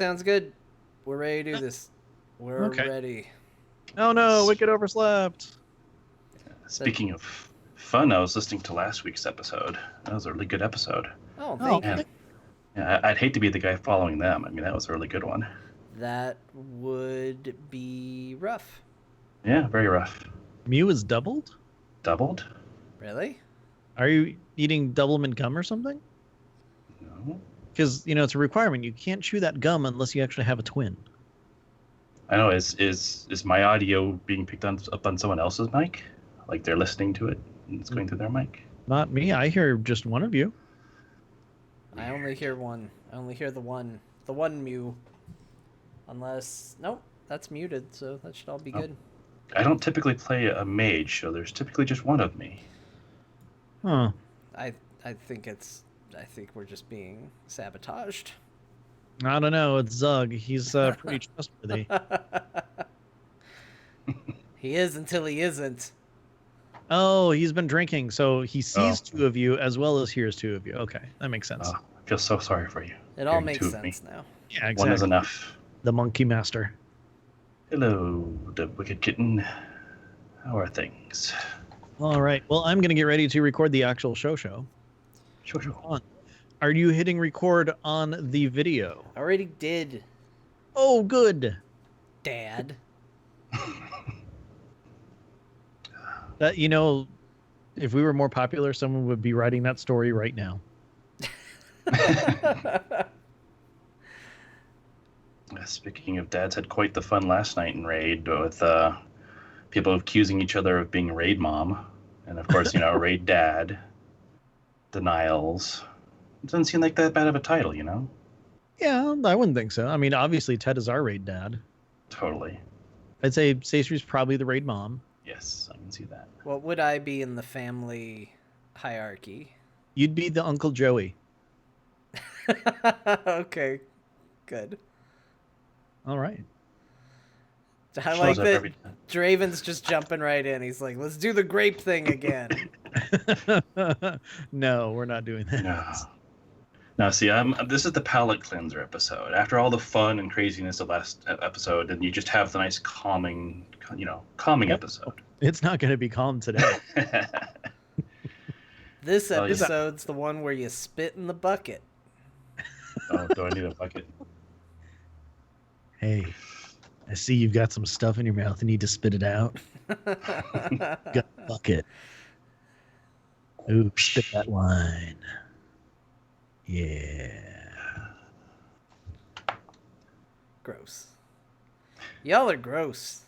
Sounds good. We're ready to do this. We're Okay. ready. Oh no, Wicked overslept. Speaking of fun, I was listening to last week's episode. That was a really good episode. Oh, thank you. Yeah, I'd hate to be the guy following them. I mean, that was a really good one. That would be rough. Yeah, very rough. Mew is doubled? Doubled? Really? Are you eating doublemint gum or something? No. Because, it's a requirement. You can't chew that gum unless you actually have a twin. I know. Is my audio being picked up on someone else's mic? Like they're listening to it and it's going through their mic? Not me. I hear just one of you. I only hear one. I only hear the one. The one Mew. Unless... Nope. That's muted, so that should all be good. I don't typically play a mage, so there's typically just one of me. Huh. I think it's... I think we're just being sabotaged. I don't know. It's Zug. He's pretty trustworthy. He is until he isn't. Oh, he's been drinking, so he sees two of you as well as hears two of you. Okay, that makes sense. I feel so sorry for you. It all makes sense now. Yeah, exactly. One is enough. The monkey master. Hello, the wicked kitten. How are things? All right. Well, I'm going to get ready to record the actual show. Sure. Are you hitting record on the video? I already did. Oh, good. Dad. That, if we were more popular, someone would be writing that story right now. Speaking of dads, had quite the fun last night in Raid with people accusing each other of being Raid Mom. And of course, Raid Dad. Denials. It doesn't seem like that bad of a title, Yeah, I wouldn't think so. I mean, obviously, Ted is our Raid Dad. Totally. I'd say Sasri's probably the Raid Mom. Yes, I can see that. What would I be in the family hierarchy? You'd be the Uncle Joey. Okay, good. All right. I like that Draven's just jumping right in. He's like, let's do the grape thing again. No, we're not doing that. No, see, this is the palate cleanser episode. After all the fun and craziness of last episode, and you just have the nice calming episode. It's not going to be calm today. This episode's the one where you spit in the bucket. Oh, do I need a bucket? Hey, I see you've got some stuff in your mouth. You need to spit it out. Got a bucket. Ooh, spit that wine. Yeah. Gross. Y'all are gross.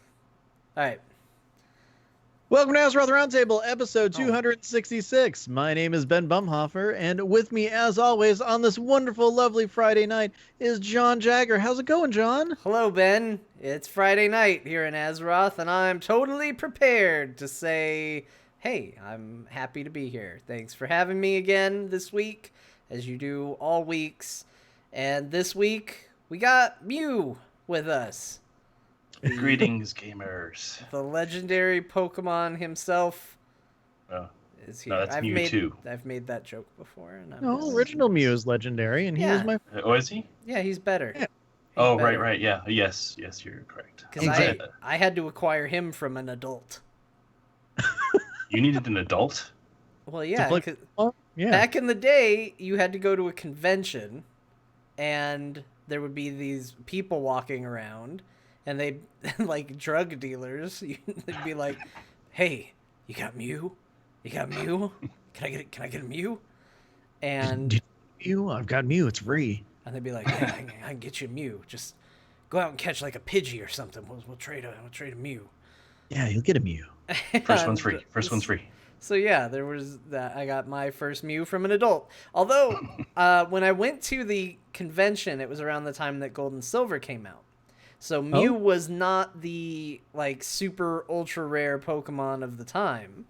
All right. Welcome to Azeroth Roundtable, episode 266. My name is Ben Bumhofer, and with me, as always, on this wonderful, lovely Friday night is John Jagger. How's it going, John? Hello, Ben. It's Friday night here in Azeroth, and I'm totally prepared to say, hey, I'm happy to be here. Thanks for having me again this week, as you do all weeks. And this week, we got Mew with us. Greetings, gamers. The legendary Pokemon himself is here. No, that's Mewtwo. I've made that joke before. And Original Mew is legendary, and he was my... Oh, is he? Yeah, he's better. Yeah. He's better. Right, yeah. Yes, you're correct. Because I had to acquire him from an adult. You needed an adult? Well, yeah. Back in the day, you had to go to a convention, and there would be these people walking around, and they like drug dealers. They'd be like, "Hey, you got Mew? You got Mew? Can I get a Mew?" And Mew, I've got Mew. It's free. And they'd be like, "Yeah, I can get you a Mew. Just go out and catch like a Pidgey or something. We'll trade a Mew." Yeah, you'll get a Mew. First one's free. So yeah, there was that. I got my first Mew from an adult. Although, when I went to the convention, it was around the time that Gold and Silver came out. So Mew was not the like super ultra rare Pokemon of the time.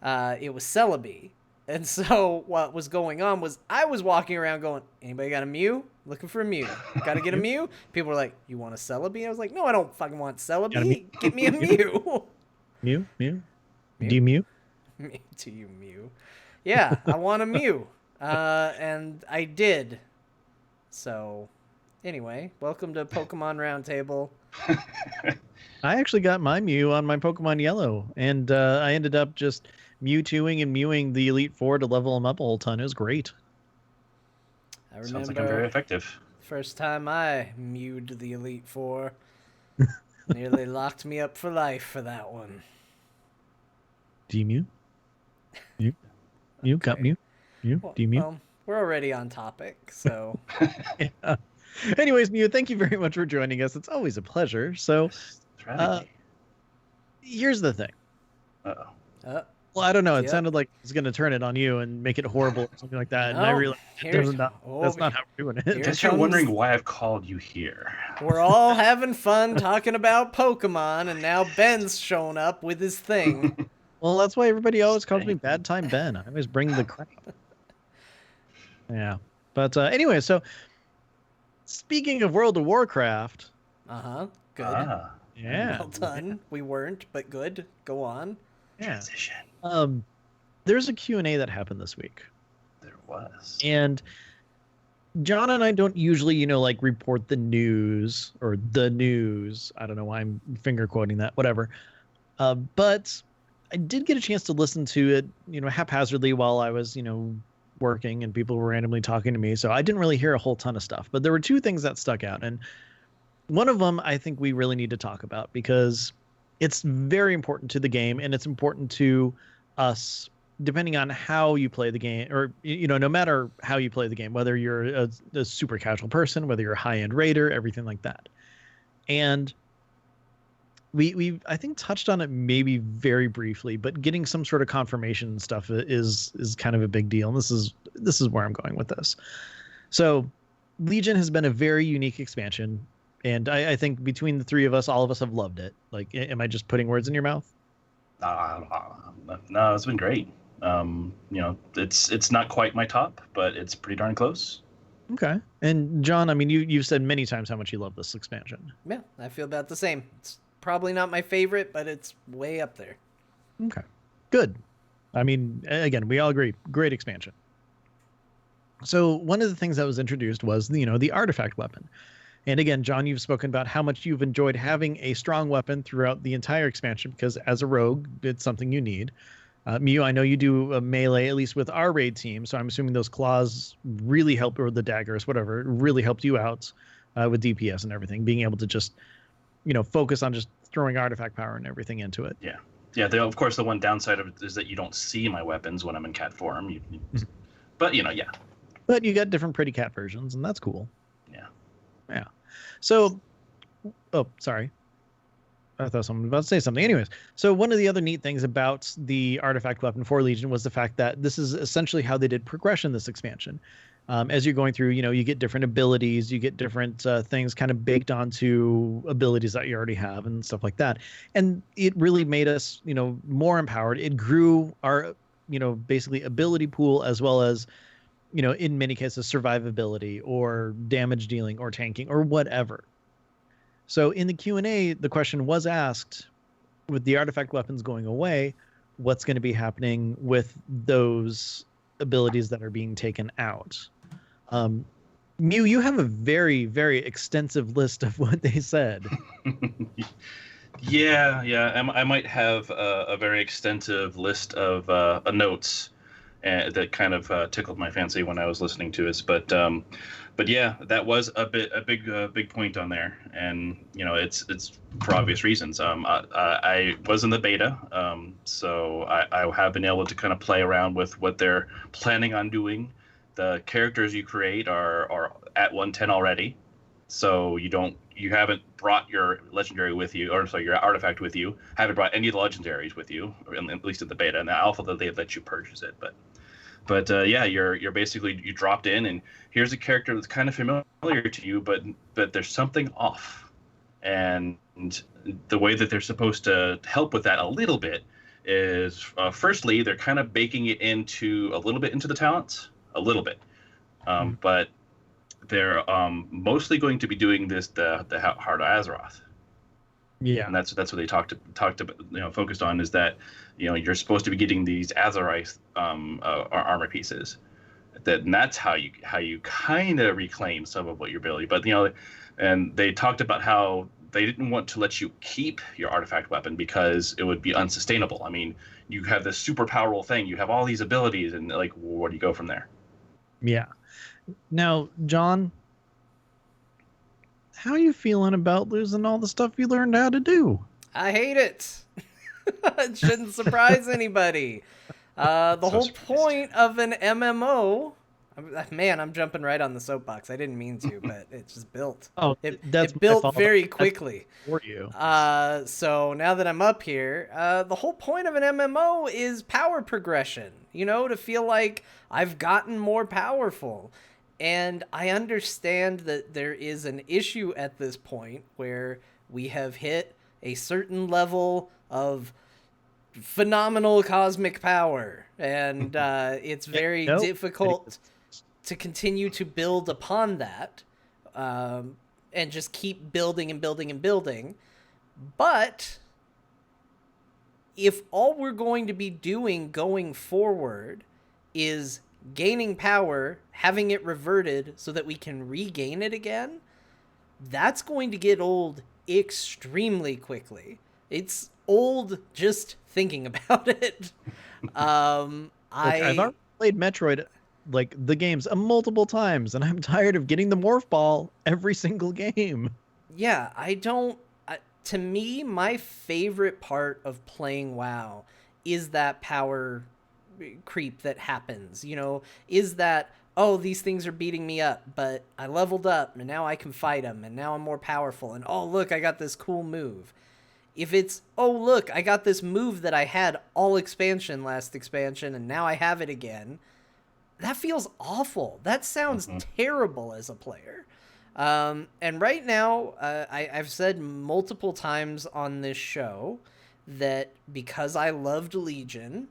It was Celebi. And so what was going on was I was walking around going, anybody got a Mew? Looking for a Mew. Gotta get a Mew? People were like, you want a Celebi? I was like, no, I don't fucking want Celebi. Get me a Mew. Mew? Do you Mew? Do you Mew? Yeah, I want a Mew. And I did. So, Anyway, welcome to Pokemon Roundtable. I actually got my Mew on my Pokemon Yellow, and I ended up just Mewtwoing and Mewing the Elite Four to level them up a whole ton. It was great. I remember Sounds like I'm very effective. first time I mewed the Elite Four. Nearly locked me up for life for that one. Do you Mew? Mew? Mew? Got Mew? Mew? Do you Mew? Well, we're already on topic, so... Yeah. Anyways, Mew, thank you very much for joining us. It's always a pleasure. So, here's the thing. Uh-oh. Well, I don't know. It sounded like it's going to turn it on you and make it horrible or something like that. No, and I realized that's not how we're doing it. I guess you're wondering why I've called you here. We're all having fun talking about Pokemon, and now Ben's shown up with his thing. Well, that's why everybody always calls me Bad Time Ben. I always bring the crap. Yeah. But anyway, so speaking of World of Warcraft. Uh-huh. Good. Yeah. Well done. We weren't, but good. Go on. Yeah. Transition. There's a Q&A that happened this week. There was. And John and I don't usually, like report the news or the news. I don't know why I'm finger quoting that, whatever. But I did get a chance to listen to it, haphazardly while I was, working and people were randomly talking to me. So I didn't really hear a whole ton of stuff, but there were two things that stuck out. And one of them I think we really need to talk about because it's very important to the game and it's important to us depending on how you play the game or, no matter how you play the game, whether you're a super casual person, whether you're a high-end raider, everything like that. And we I think touched on it maybe very briefly, but getting some sort of confirmation and stuff is kind of a big deal. And this is where I'm going with this. So Legion has been a very unique expansion. And I think between the three of us, all of us have loved it. Like, am I just putting words in your mouth? No, it's been great. It's not quite my top, but it's pretty darn close. Okay. And John, I mean, you've said many times how much you love this expansion. Yeah, I feel about the same. It's probably not my favorite, but it's way up there. Okay. Good. I mean, again, we all agree. Great expansion. So one of the things that was introduced was, the artifact weapon. And again, John, you've spoken about how much you've enjoyed having a strong weapon throughout the entire expansion because as a rogue, it's something you need. Mew, I know you do a melee, at least with our raid team, so I'm assuming those claws really help, or the daggers, whatever, really helped you out with DPS and everything, being able to just, focus on just throwing artifact power and everything into it. Yeah. Yeah, of course, the one downside of it is that you don't see my weapons when I'm in cat form. But, yeah. But you got different pretty cat versions, and that's cool. Yeah. So, sorry. I thought someone was about to say something. Anyways, so one of the other neat things about the artifact weapon for Legion was the fact that this is essentially how they did progression this expansion. As you're going through, you get different abilities, you get different things kind of baked onto abilities that you already have and stuff like that. And it really made us, more empowered. It grew our, basically ability pool as well as, in many cases, survivability or damage dealing or tanking or whatever. So in the Q&A, the question was asked, with the artifact weapons going away, what's going to be happening with those abilities that are being taken out? Mew, you have a very, very extensive list of what they said. Yeah. I might have a very extensive list of notes that kind of tickled my fancy when I was listening to us. But yeah, that was a big point on there, and it's for obvious reasons. I was in the beta, so I have been able to kind of play around with what they're planning on doing. The characters you create are at 110 already, so you haven't brought your legendary with you, or sorry, your artifact with you. Haven't brought any of the legendaries with you, or at least in the beta. And the alpha that they let you purchase it, But yeah, you're basically, you dropped in and here's a character that's kind of familiar to you, but there's something off. And the way that they're supposed to help with that a little bit is, firstly, they're kind of baking it a little bit into the talents, a little bit. But they're mostly going to be doing this the Heart of Azeroth. Yeah, and that's what they talked about, focused on, is that you're supposed to be getting these Azeroth armor pieces, and that's how you kind of reclaim some of what you're building. But and they talked about how they didn't want to let you keep your artifact weapon because it would be unsustainable. I mean, you have this super powerful thing, you have all these abilities, and like, where do you go from there? Yeah. Now, John, how are you feeling about losing all the stuff you learned how to do? I hate it. It shouldn't surprise anybody. The whole point of an MMO, man, I'm jumping right on the soapbox. I didn't mean to, but it just built. Oh, it that's built very quickly. For you. So now that I'm up here, the whole point of an MMO is power progression. To feel like I've gotten more powerful. And I understand that there is an issue at this point where we have hit a certain level of phenomenal cosmic power, and it's very difficult to continue to build upon that, and just keep building and building and building. But if all we're going to be doing going forward is gaining power, having it reverted so that we can regain it again, that's going to get old extremely quickly. It's old just thinking about it. I've already played Metroid, like the games, multiple times, and I'm tired of getting the morph ball every single game. Yeah, to me, my favorite part of playing WoW is that power creep that happens. Is that, oh, these things are beating me up, but I leveled up and now I can fight them, and now I'm more powerful, and oh look, I got this cool move. If it's, oh look, I got this move that I had all expansion last expansion and now I have it again, that feels awful. That sounds terrible as a player. And right now, I've said multiple times on this show that because I loved Legion,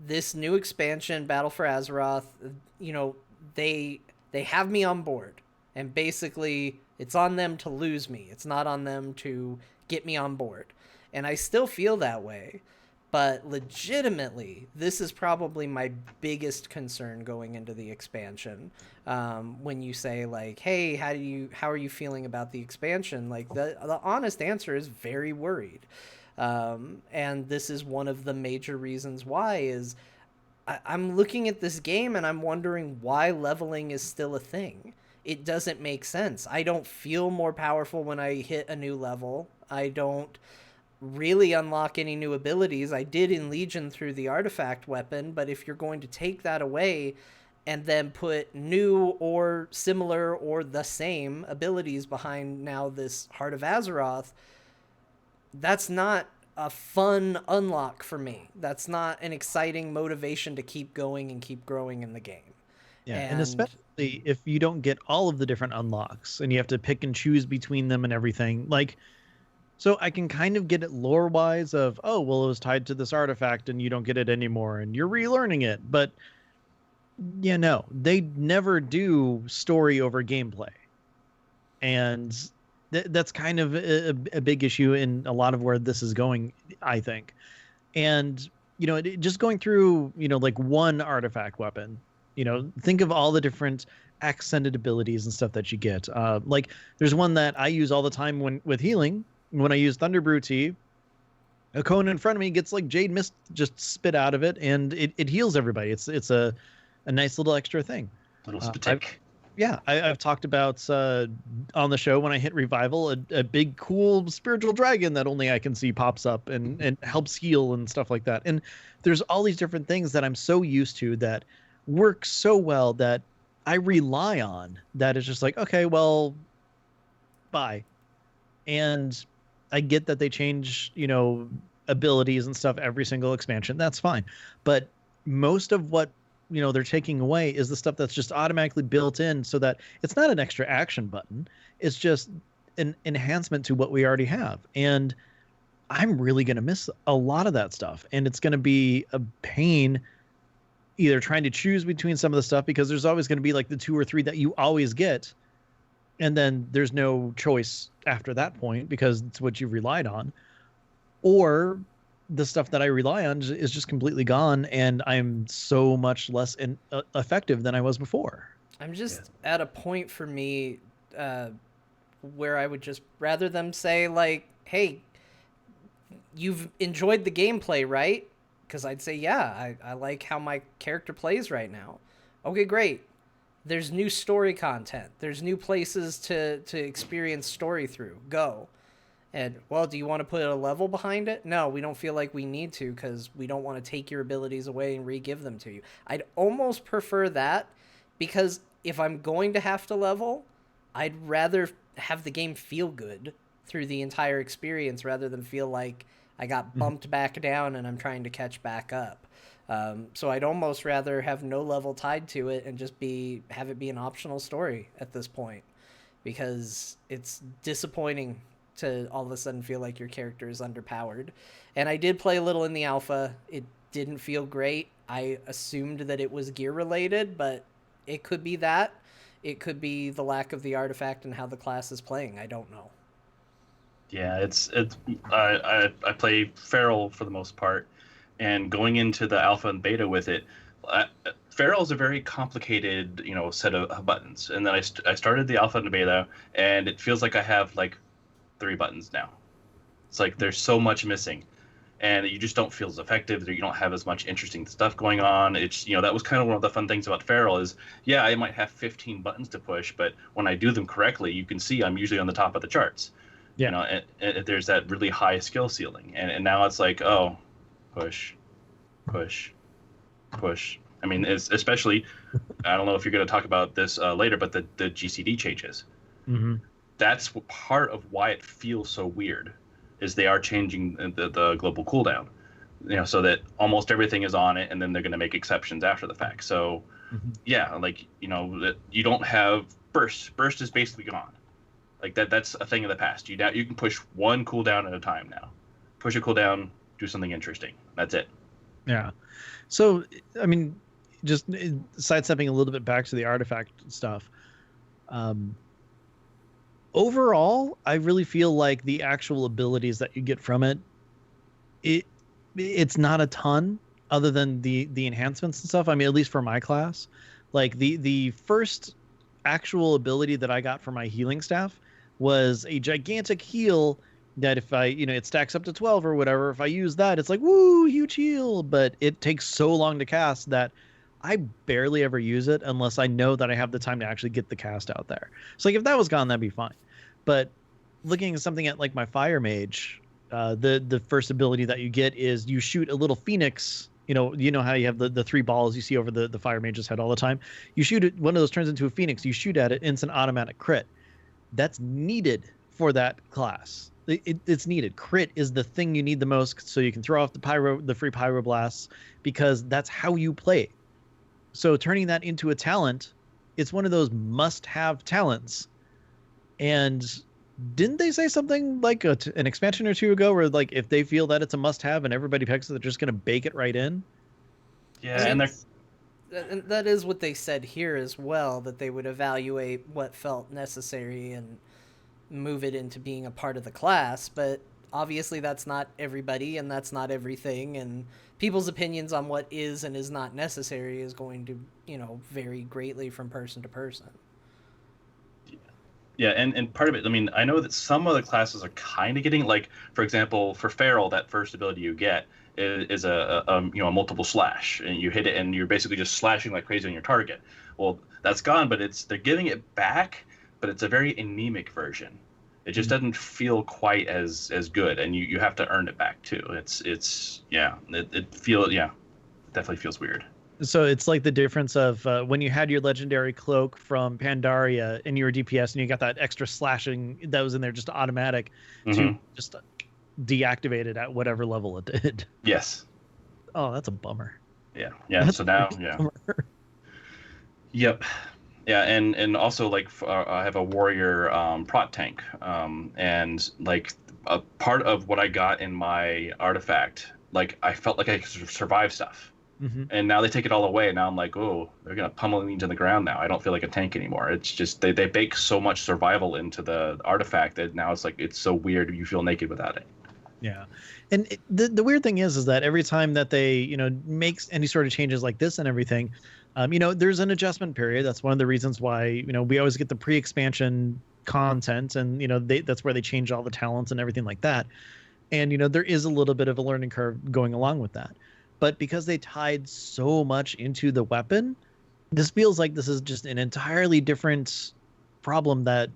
this new expansion, Battle for Azeroth, they have me on board. And basically, it's on them to lose me. It's not on them to get me on board. And I still feel that way. But legitimately, this is probably my biggest concern going into the expansion. When you say, like, hey, how are you feeling about the expansion? Like, the honest answer is very worried. And this is one of the major reasons why is I'm looking at this game and I'm wondering why leveling is still a thing. It doesn't make sense. I don't feel more powerful when I hit a new level. I don't really unlock any new abilities. I did in Legion through the artifact weapon, but if you're going to take that away and then put new or similar or the same abilities behind now this Heart of Azeroth, that's not a fun unlock for me. That's not an exciting motivation to keep going and keep growing in the game. Yeah, and especially if you don't get all of the different unlocks and you have to pick and choose between them and everything. Like, so I can kind of get it lore-wise of, oh, well, it was tied to this artifact and you don't get it anymore and you're relearning it. But, no, they never do story over gameplay. And that's kind of a big issue in a lot of where this is going, I think. And, just going through, like one artifact weapon, think of all the different accented abilities and stuff that you get. Like there's one that I use all the time with healing. When I use Thunderbrew Tea, a cone in front of me gets like Jade Mist just spit out of it, and it heals everybody. It's a nice little extra thing. Little stick. I've talked about on the show when I hit revival, a big cool spiritual dragon that only I can see pops up and helps heal and stuff like that. And there's all these different things that I'm so used to that work so well that I rely on, that it's just like, okay, well, bye. And I get that they change, abilities and stuff every single expansion. That's fine. But most of what, they're taking away is the stuff that's just automatically built in so that it's not an extra action button. It's just an enhancement to what we already have. And I'm really going to miss a lot of that stuff. And it's going to be a pain either trying to choose between some of the stuff, because there's always going to be like the 2 or 3 that you always get. And then there's no choice after that point because it's what you relied on. Or the stuff that I rely on is just completely gone, and I'm so much less effective than I was before. I'm just at a point for me uh, where I would just rather them say like, "Hey, you've enjoyed the gameplay, right?" Because I'd say, "Yeah, I like how my character plays right now." Okay, great. There's new story content. There's new places to experience story through. Go. And, well, do you want to put a level behind it? No, we don't feel like we need to because we don't want to take your abilities away and re-give them to you. I'd almost prefer that because if I'm going to have to level, I'd rather have the game feel good through the entire experience rather than feel like I got bumped back down and I'm trying to catch back up. So I'd almost rather have no level tied to it and just have it be an optional story at this point because it's disappointing to all of a sudden feel like your character is underpowered. And I did play a little in the alpha. It didn't feel great. I assumed that it was gear related, but it could be that. It could be the lack of the artifact and how the class is playing. I don't know. Yeah, it's I play Feral for the most part, and going into the alpha and beta with it, Feral is a very complicated set of buttons, and then I started the alpha and beta, and it feels like I have like 3 buttons now. It's like there's so much missing, and you just don't feel as effective. You don't have as much interesting stuff going on. It's that was kind of one of the fun things about Feral is I might have 15 buttons to push, but when I do them correctly, you can see I'm usually on the top of the charts. Yeah. And there's that really high skill ceiling, and now it's like push, push, push. I mean, especially I don't know if you're going to talk about this later, but the GCD changes. Mm-hmm. That's part of why it feels so weird is they are changing the global cooldown, so that almost everything is on it, and then they're going to make exceptions after the fact. So like that you don't have burst is basically gone. Like that's a thing of the past. You can push one cooldown at a time now. Push a cooldown, do something interesting. That's it. Yeah. So I mean, just sidestepping a little bit back to the artifact stuff. Overall, I really feel like the actual abilities that you get from it's not a ton other than the enhancements and stuff. I mean, at least for my class, like the first actual ability that I got for my healing staff was a gigantic heal that if I, it stacks up to 12 or whatever. If I use that, it's like, woo, huge heal. But it takes so long to cast that I barely ever use it unless I know that I have the time to actually get the cast out there. So like if that was gone, that'd be fine. But looking at something at like my fire mage, the first ability that you get is you shoot a little phoenix. You know how you have the 3 balls you see over the fire mage's head all the time. You shoot it, one of those turns into a phoenix. You shoot at it, and it's an automatic crit. That's needed for that class. It's needed. Crit is the thing you need the most, so you can throw off the free pyro blasts because that's how you play. So turning that into a talent, it's one of those must-have talents. And didn't they say something like an expansion or 2 ago where like if they feel that it's a must-have and everybody picks it, they're just going to bake it right in? Yeah, and that is what they said here as well, that they would evaluate what felt necessary and move it into being a part of the class. But obviously that's not everybody and that's not everything, and people's opinions on what is and is not necessary is going to vary greatly from person to person. Yeah, and part of it, I mean, I know that some of the classes are kind of getting, like, for example, for Feral, that first ability you get is a multiple slash, and you hit it, and you're basically just slashing like crazy on your target. Well, that's gone, but they're giving it back, but it's a very anemic version. It just doesn't feel quite as good, and you have to earn it back too. It definitely feels weird. So it's like the difference of when you had your legendary cloak from Pandaria and you were DPS and you got that extra slashing that was in there just automatic to just deactivate it at whatever level it did. Yes. Oh, that's a bummer. Yeah. That's so now, bummer. Yep. Yeah, and also like I have a warrior prot tank, and like a part of what I got in my artifact, like I felt like I could survive stuff. And now they take it all away, and now I'm like, oh, they're gonna pummel me into the ground now. I don't feel like a tank anymore. It's just they bake so much survival into the artifact that now it's like it's so weird you feel naked without it. Yeah. And the weird thing is that every time that they, makes any sort of changes like this and everything, there's an adjustment period. That's one of the reasons why, we always get the pre-expansion content and, that's where they change all the talents and everything like that. And, there is a little bit of a learning curve going along with that. But because they tied so much into the weapon, this feels like this is just an entirely different problem that,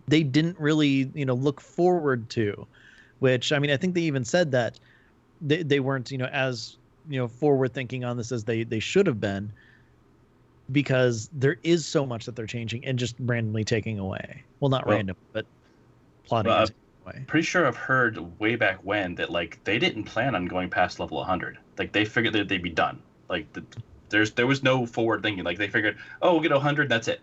they didn't really, look forward to. Which, I mean, I think they even said that they weren't, as, forward thinking on this as they should have been, because there is so much that they're changing and just randomly taking away. Well, not random, but plotting and taking away. Pretty sure I've heard way back when that like they didn't plan on going past level 100. Like they figured that they'd be done. Like there was no forward thinking. Like they figured, oh, we'll get 100, that's it.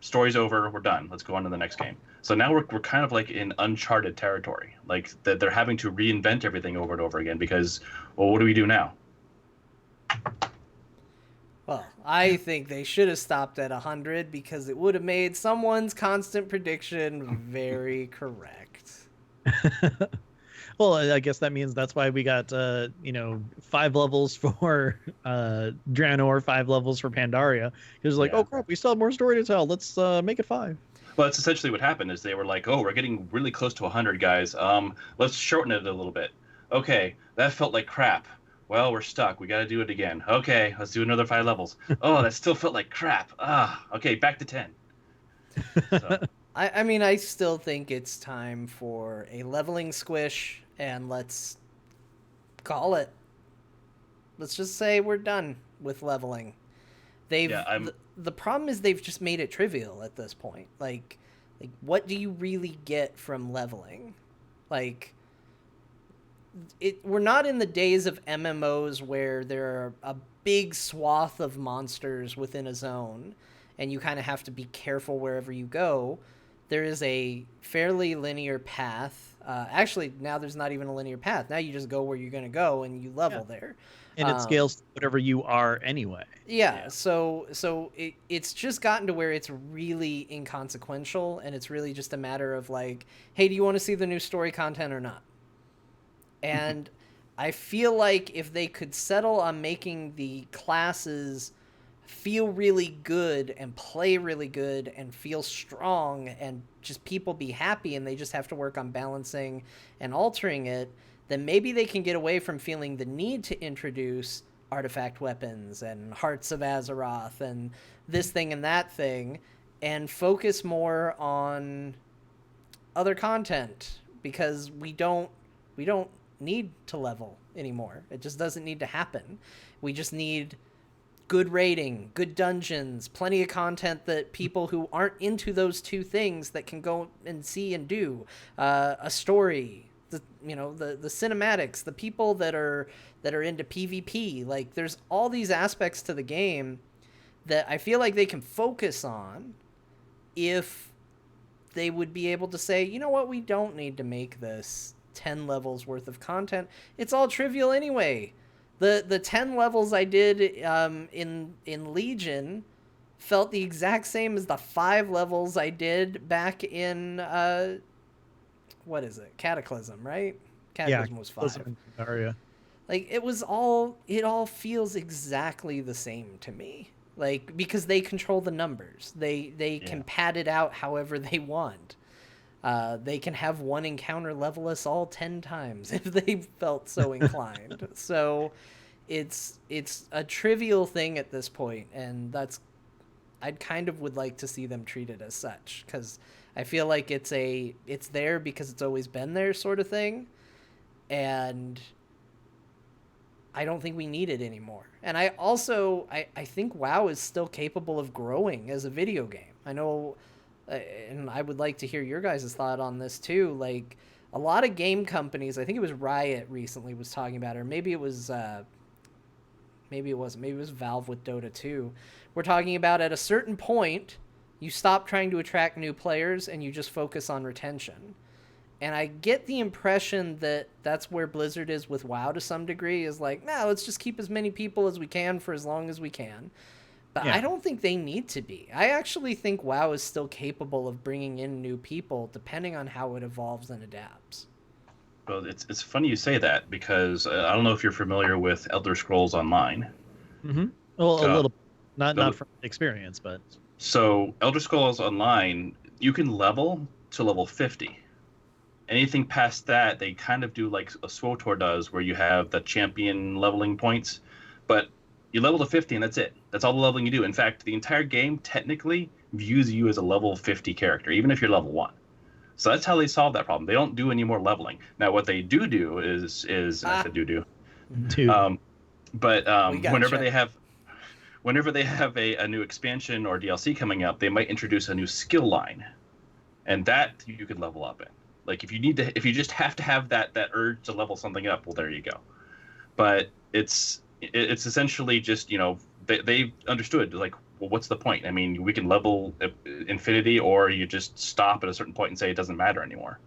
Story's over, we're done. Let's go on to the next game. So now we're kind of like in uncharted territory. Like that they're having to reinvent everything over and over again because, well, what do we do now? Well, I think they should have stopped at 100 because it would have made someone's constant prediction very correct. Well, I guess that means that's why we got 5 levels for Draenor, 5 levels for Pandaria. It was like, oh crap, we still have more story to tell. Let's make it 5. Well, that's essentially what happened. Is they were like, oh, we're getting really close to 100, guys. Let's shorten it a little bit. Okay, that felt like crap. Well, we're stuck. We got to do it again. Okay, let's do another 5 levels. Oh, that still felt like crap. Okay, back to 10. So. I mean, I still think it's time for a leveling squish, and let's call it. Let's just say we're done with leveling. The problem is they've just made it trivial at this point. Like what do you really get from leveling? Like, we're not in the days of MMOs where there are a big swath of monsters within a zone, and you kind of have to be careful wherever you go. There is a fairly linear path. Actually, now there's not even a linear path. Now you just go where you're going to go, and you level there. And it scales to whatever you are anyway. Yeah. So it's just gotten to where it's really inconsequential, and it's really just a matter of like, hey, do you want to see the new story content or not? And I feel like if they could settle on making the classes feel really good and play really good and feel strong and just people be happy and they just have to work on balancing and altering it, then maybe they can get away from feeling the need to introduce artifact weapons and Hearts of Azeroth and this thing and that thing and focus more on other content, because we don't need to level anymore. It just doesn't need to happen. We just need good rating, good dungeons, plenty of content that people who aren't into those two things that can go and see and do, a story, the cinematics, the people that are into PvP. Like, there's all these aspects to the game that I feel like they can focus on if they would be able to say, you know what, we don't need to make this 10 levels worth of content. It's all trivial anyway. The 10 levels I did in Legion felt the exact same as the 5 levels I did back in what is it? Cataclysm, right? Cataclysm was 5. Like, it all feels exactly the same to me. Like, because they control the numbers. They can pad it out however they want. They can have one encounter level us all 10 times if they felt so inclined. So it's a trivial thing at this point, and I'd kind of would like to see them treat it as such, because I feel like it's there because it's always been there sort of thing, and I don't think we need it anymore. And I also I think WoW is still capable of growing as a video game. I know. And I would like to hear your guys' thought on this too. Like, a lot of game companies, I think it was Riot recently was talking about it, or maybe it was Valve with Dota 2. We're talking about at a certain point, you stop trying to attract new players and you just focus on retention. And I get the impression that that's where Blizzard is with WoW to some degree, is like, let's just keep as many people as we can for as long as we can. But I don't think they need to be. I actually think WoW is still capable of bringing in new people depending on how it evolves and adapts. Well, it's funny you say that because I don't know if you're familiar with Elder Scrolls Online. Mm-hmm. Well, a Uh, little, not the- from experience, but so Elder Scrolls Online, you can level to level 50. Anything past that, they kind of do like a SWTOR does, where you have the champion leveling points, but you level to 50 and that's it. That's all the leveling you do. In fact, the entire game technically views you as a level 50 character, even if you're level 1. So that's how they solve that problem. They don't do any more leveling. Now, what they do is I said do. two. But We gotcha. whenever they have a new expansion or DLC coming up, they might introduce a new skill line, and that you could level up in. Like if you just have to have that urge to level something up, well, there you go. But it's essentially just they understood, like, well, what's the point? I mean, we can level infinity, or you just stop at a certain point and say it doesn't matter anymore.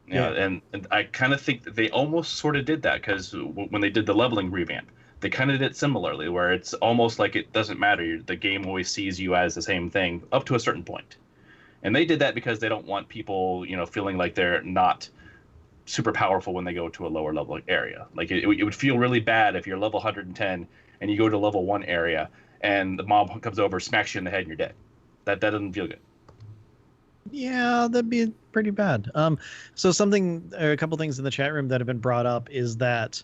Yeah. And I kind of think that they almost sort of did that, because when they did the leveling revamp, they kind of did it similarly, where it's almost like it doesn't matter. The game always sees you as the same thing up to a certain point. And they did that because they don't want people, feeling like they're not super powerful when they go to a lower level area. Like it would feel really bad if you're level 110 and you go to level 1 area and the mob comes over, smacks you in the head, and you're dead. That doesn't feel good. Yeah, that'd be pretty bad. So a couple things in the chat room that have been brought up is that,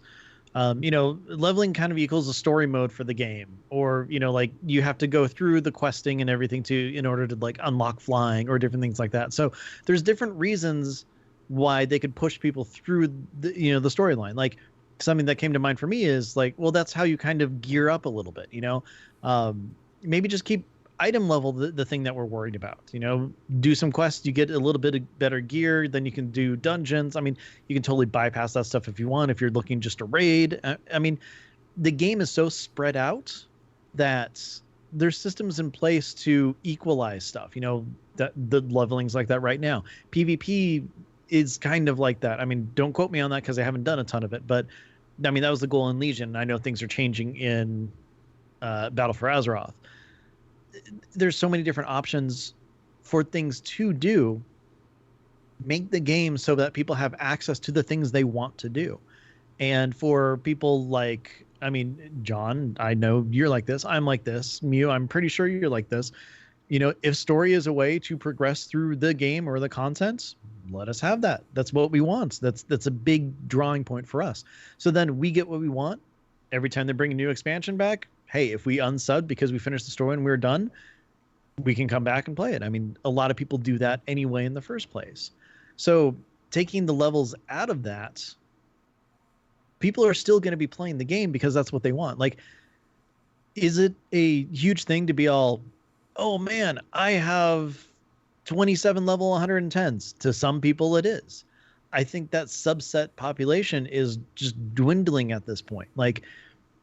leveling kind of equals a story mode for the game, or like you have to go through the questing and everything in order to like unlock flying or different things like that. So there's different reasons why they could push people through the the storyline. Like something that came to mind for me is like, well, that's how you kind of gear up a little bit. Maybe just keep item level the thing that we're worried about. Do some quests, you get a little bit of better gear, then you can do dungeons. I mean, you can totally bypass that stuff if you want, if you're looking just to raid. I mean, the game is so spread out that there's systems in place to equalize stuff. That the leveling's like that right now. PvP is kind of like that. I mean, don't quote me on that because I haven't done a ton of it, but I mean, that was the goal in Legion. I know things are changing in Battle for Azeroth. There's so many different options for things to do. Make the game so that people have access to the things they want to do. And for people like, I mean, John, I know you're like this. I'm like this. Mew, I'm pretty sure you're like this. If story is a way to progress through the game or the content, let us have that. That's what we want. That's a big drawing point for us. So then we get what we want. Every time they bring a new expansion back, hey, if we unsub because we finished the story and we're done, we can come back and play it. I mean, a lot of people do that anyway in the first place. So taking the levels out of that, people are still going to be playing the game because that's what they want. Like, is it a huge thing to be all, oh man, I have 27 level 110s? To some people it is. I think that subset population is just dwindling at this point. Like,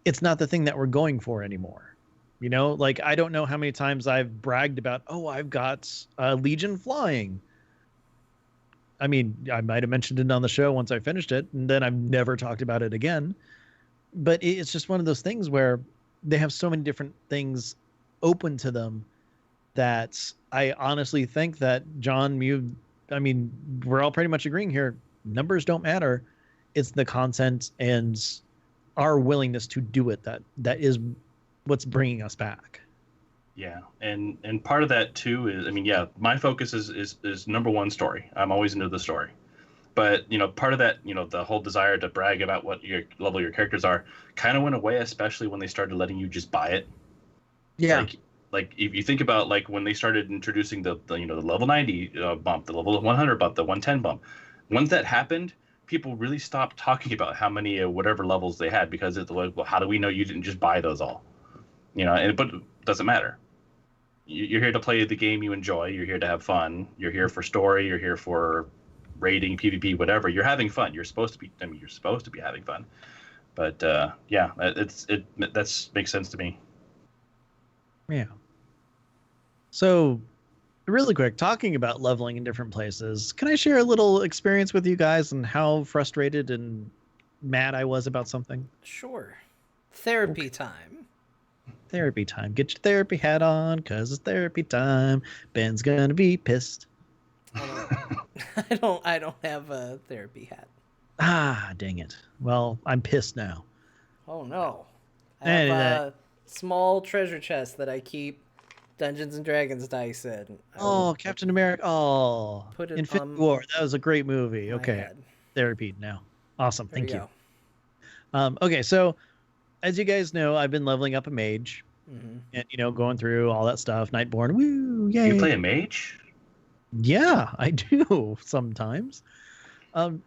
it's not the thing that we're going for anymore. Like, I don't know how many times I've bragged about, oh, I've got Legion flying. I mean, I might have mentioned it on the show once I finished it, and then I've never talked about it again. But it's just one of those things where they have so many different things open to them that I honestly think that John, Mew, I mean, we're all pretty much agreeing here. Numbers don't matter. It's the content and our willingness to do it that is what's bringing us back. Yeah, and part of that too is, I mean, yeah, my focus is number one, story. I'm always into the story, but part of that, the whole desire to brag about what your level your characters are, kind of went away, especially when they started letting you just buy it. Yeah. Like if you think about, like, when they started introducing the level 90 bump, the level 100 bump, the 110 bump, once that happened, people really stopped talking about how many whatever levels they had, because it's like, well, how do we know you didn't just buy those all? But it doesn't matter. You're here to play the game you enjoy. You're here to have fun. You're here for story. You're here for raiding, PvP, whatever. You're having fun. You're supposed to be. I mean, you're supposed to be having fun. But yeah, that makes sense to me. Yeah. So, really quick, talking about leveling in different places, can I share a little experience with you guys and how frustrated and mad I was about something? Sure. Therapy time. Therapy time. Get your therapy hat on, cause it's therapy time. Ben's gonna be pissed. I don't have a therapy hat. Ah, dang it. Well, I'm pissed now. Oh no. I have And a small treasure chest that I keep Dungeons and Dragons dice in. I will oh, Captain America. Oh, put it Infinity on War. That was a great movie. my Okay, head. therapy now. Awesome. There we Thank you. go. Okay, so as you guys know, I've been leveling up a mage Hmm. and going through all that stuff. Nightborn. Woo! You Yay! play a mage? Yeah, I do sometimes. Um,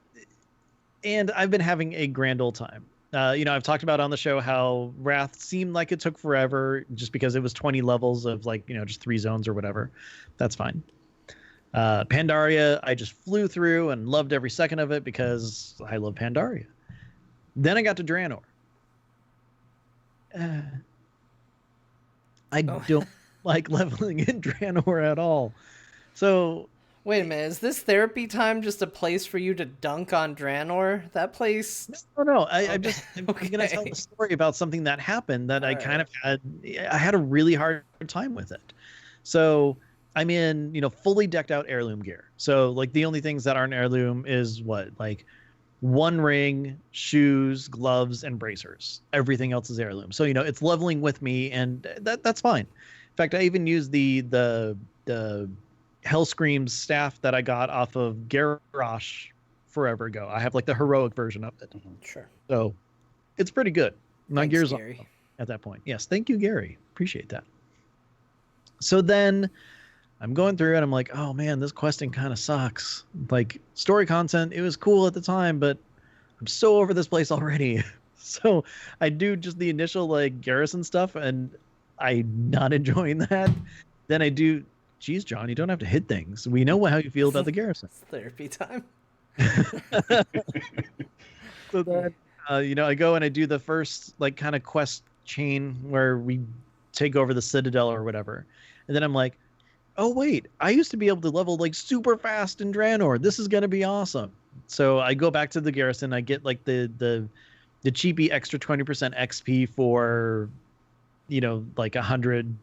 and I've been having a grand old time. I've talked about on the show how Wrath seemed like it took forever just because it was 20 levels of just 3 zones or whatever. That's fine. Pandaria, I just flew through and loved every second of it because I love Pandaria. Then I got to Draenor. Uh, I Oh. don't like leveling in Draenor at all. So Wait a minute, is this therapy time just a place for you to dunk on Draenor? That place. no. I'm Okay. gonna tell Okay. the story about something that happened that All I kind right. of had. I had a really hard time with it. So I'm in, fully decked out heirloom gear. So like the only things that aren't heirloom is what, like one ring, shoes, gloves, and bracers. Everything else is heirloom. So it's leveling with me, and that's fine. In fact, I even used the Hellscream staff that I got off of Garrosh forever ago. I have like the heroic version of it. Mhm. Sure. So it's pretty good. My Thanks, gear's on Gary. at that point. Yes, thank you, Gary. Appreciate that. So then I'm going through and I'm like, oh man, this questing kind of sucks. Like story content, it was cool at the time, but I'm so over this place already. So I do just the initial like garrison stuff and I'm not enjoying that. Then I do, geez, John, you don't have to hit things. We know how you feel about the garrison. It's therapy time. So then, I go and I do the first like kind of quest chain where we take over the Citadel or whatever. And then I'm like, oh wait, I used to be able to level like super fast in Draenor. This is gonna be awesome. So I go back to the garrison. I get like the cheapy extra 20% XP for like 100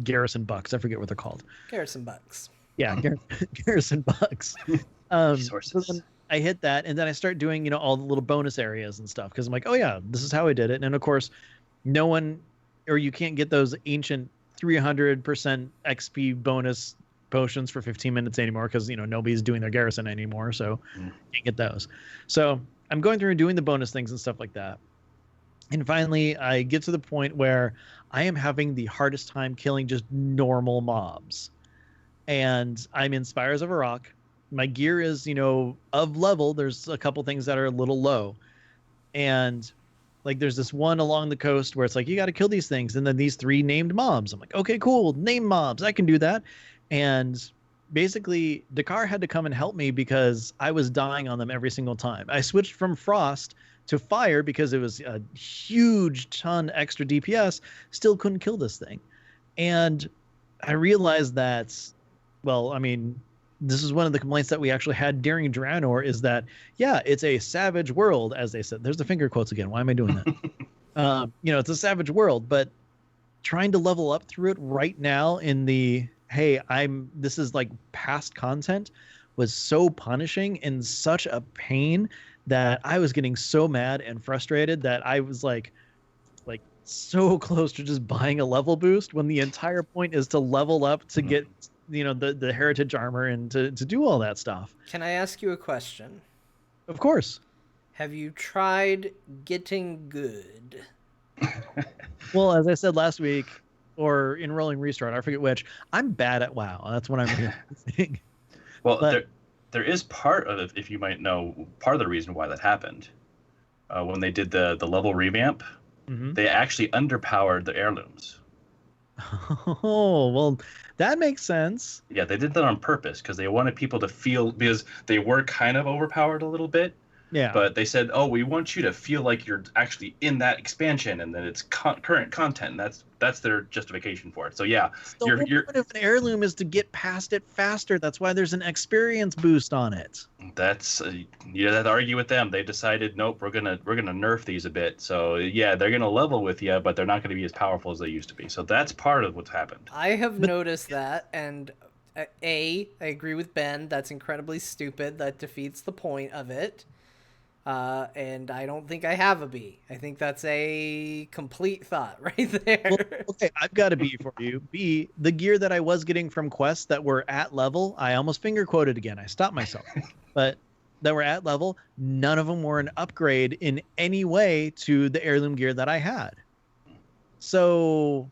garrison bucks. I forget what they're called. Garrison bucks. Yeah, garrison bucks. So Resources. then I hit that, and then I start doing all the little bonus areas and stuff because I'm like, oh yeah, this is how I did it. And of course, no one, or you can't get those ancient 300% XP bonus potions for 15 minutes anymore because nobody's doing their garrison anymore, so can't get those. So I'm going through and doing the bonus things and stuff like that. And finally, I get to the point where I am having the hardest time killing just normal mobs. And I'm in Spires of Iraq. My gear is, of level. There's a couple things that are a little low. And like there's this one along the coast where it's like, you got to kill these things. And then these 3 named mobs. I'm like, okay, cool. Name mobs. I can do that. And basically, Dakar had to come and help me because I was dying on them every single time. I switched from Frost to Fire because it was a huge ton extra DPS. Still couldn't kill this thing. And I realized that, well, I mean, this is one of the complaints that we actually had during Draenor is that, yeah, it's a savage world, as they said. There's the finger quotes again. Why am I doing that? It's a savage world, but trying to level up through it right now in the, hey, this is like past content was so punishing and such a pain that I was getting so mad and frustrated that I was like so close to just buying a level boost when the entire point is to level up to get the heritage armor and to do all that stuff. Can I ask you a question? Of course. Have you tried getting good? Well, as I said last week, or in Rolling Restart, I forget which, I'm bad at WoW. That's what I'm saying. Well, But- there is part of it, if you might know, part of the reason why that happened. When they did the level revamp, they actually underpowered the heirlooms. Oh, well, that makes sense. Yeah, they did that on purpose because they wanted people to feel, because they were kind of overpowered a little bit. Yeah. But they said, oh, we want you to feel like you're actually in that expansion and that it's current content. And that's their justification for it. So yeah, The whole point of an heirloom is to get past it faster. That's why there's an experience boost on it. That's you have to argue with them. They decided, nope, we're gonna nerf these a bit. So yeah, they're gonna level with you, but they're not gonna be as powerful as they used to be. So that's part of what's happened. I have noticed that, and I agree with Ben. That's incredibly stupid. That defeats the point of it. And I don't think I have a B. I think that's a complete thought right there. Well, okay, I've got a B for you. B, the gear that I was getting from quests that were at level, I almost finger quoted again. I stopped myself. But that were at level, none of them were an upgrade in any way to the heirloom gear that I had. So